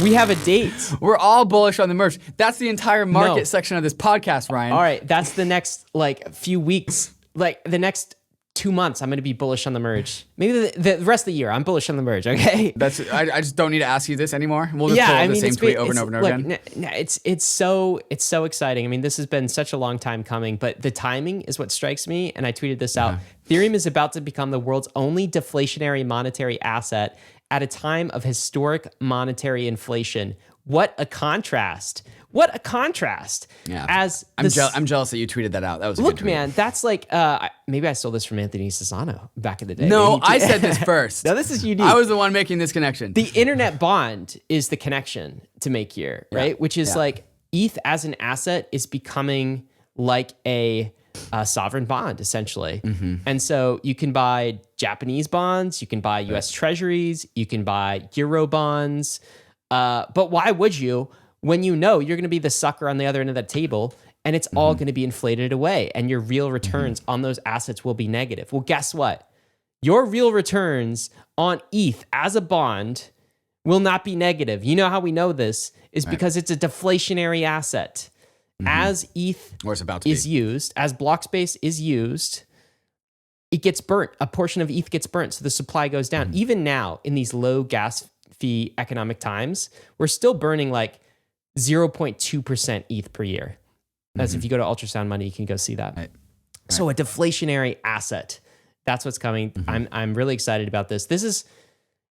We have a date. We're all bullish on the merge. That's the entire market section of this podcast, Ryan. All right. That's the next few weeks, like the next 2 months, I'm going to be bullish on the merge. Maybe the rest of the year, I'm bullish on the merge, okay? I just don't need to ask you this anymore. We'll just pull the same tweet over and over again. It's so exciting. I mean, this has been such a long time coming, but the timing is what strikes me, and I tweeted this out. Ethereum is about to become the world's only deflationary monetary asset at a time of historic monetary inflation. What a contrast. What a contrast. Yeah. I'm jealous that you tweeted that out. That was a look, good tweet. man, that's like, maybe I stole this from Anthony Sassano back in the day. No, I said this first. No, this is unique. I was the one making this connection. The internet bond is the connection to make here, right? Which is like ETH as an asset is becoming like a sovereign bond, essentially. And so you can buy Japanese bonds, you can buy US treasuries, you can buy Euro bonds. But why would you when you know you're going to be the sucker on the other end of that table and it's all going to be inflated away and your real returns on those assets will be negative? Well, guess what? Your real returns on ETH as a bond will not be negative. You know how we know this is because it's a deflationary asset. As ETH is used, as block space is used, it gets burnt. A portion of ETH gets burnt, so the supply goes down. Even now, in these low gas fee economic times, we're still burning like 0.2% ETH per year. As if you go to Ultrasound Money, you can go see that. So a deflationary asset. That's what's coming. I'm really excited about this. This is,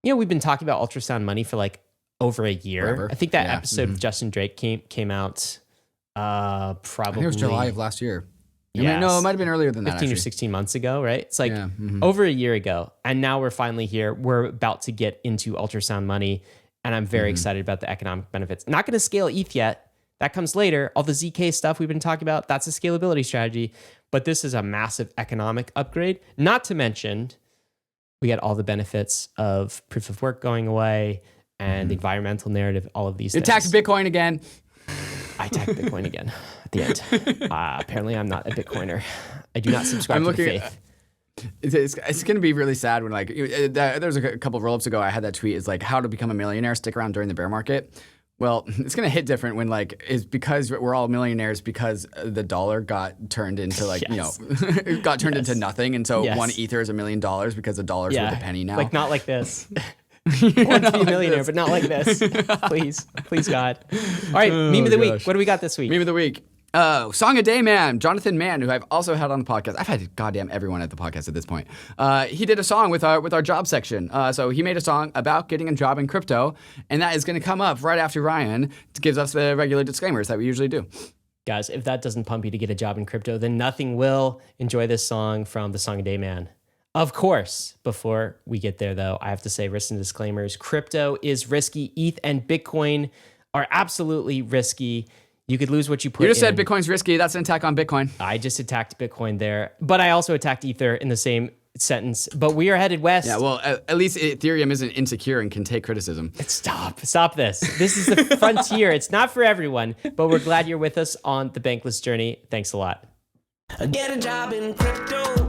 we've been talking about Ultrasound Money for like over a year. Forever. I think that episode with Justin Drake came out probably. I think it was July of last year. Yeah, no, it might have been earlier than 15 that. or 16 months ago, right? It's like over a year ago. And now we're finally here. We're about to get into Ultrasound Money. And I'm very excited about the economic benefits. Not going to scale ETH yet. That comes later. All the ZK stuff we've been talking about, that's a scalability strategy. But this is a massive economic upgrade. Not to mention, we get all the benefits of proof of work going away and the environmental narrative, all of these things. Attacked Bitcoin again. I attacked Bitcoin again at the end. Apparently, I'm not a Bitcoiner. I do not subscribe to the faith. It's going to be really sad when there's a couple of roll-ups ago, I had that tweet, is like how to become a millionaire, stick around during the bear market. Well, it's going to hit different when it's because we're all millionaires because the dollar got turned into it got turned into nothing. And so one Ether is $1 million because the dollar's worth a penny now. Like not like this. I want to be a millionaire, but not like this. Please God. All right, meme of the week. What do we got this week? Meme of the week. Song a Day Man, Jonathan Mann, who I've also had on the podcast. I've had goddamn everyone at the podcast at this point. He did a song with our job section. So he made a song about getting a job in crypto, and that is going to come up right after Ryan gives us the regular disclaimers that we usually do. Guys, if that doesn't pump you to get a job in crypto, then nothing will. Enjoy this song from the Song a Day Man. Of course, before we get there, though, I have to say risks and disclaimers. Crypto is risky. ETH and Bitcoin are absolutely risky. You could lose what you put in. You just said Bitcoin's risky. That's an attack on Bitcoin. I just attacked Bitcoin there. But I also attacked Ether in the same sentence. But we are headed west. Yeah, well, at least Ethereum isn't insecure and can take criticism. Stop this. This is the frontier. It's not for everyone. But we're glad you're with us on the Bankless journey. Thanks a lot. Get a job in crypto.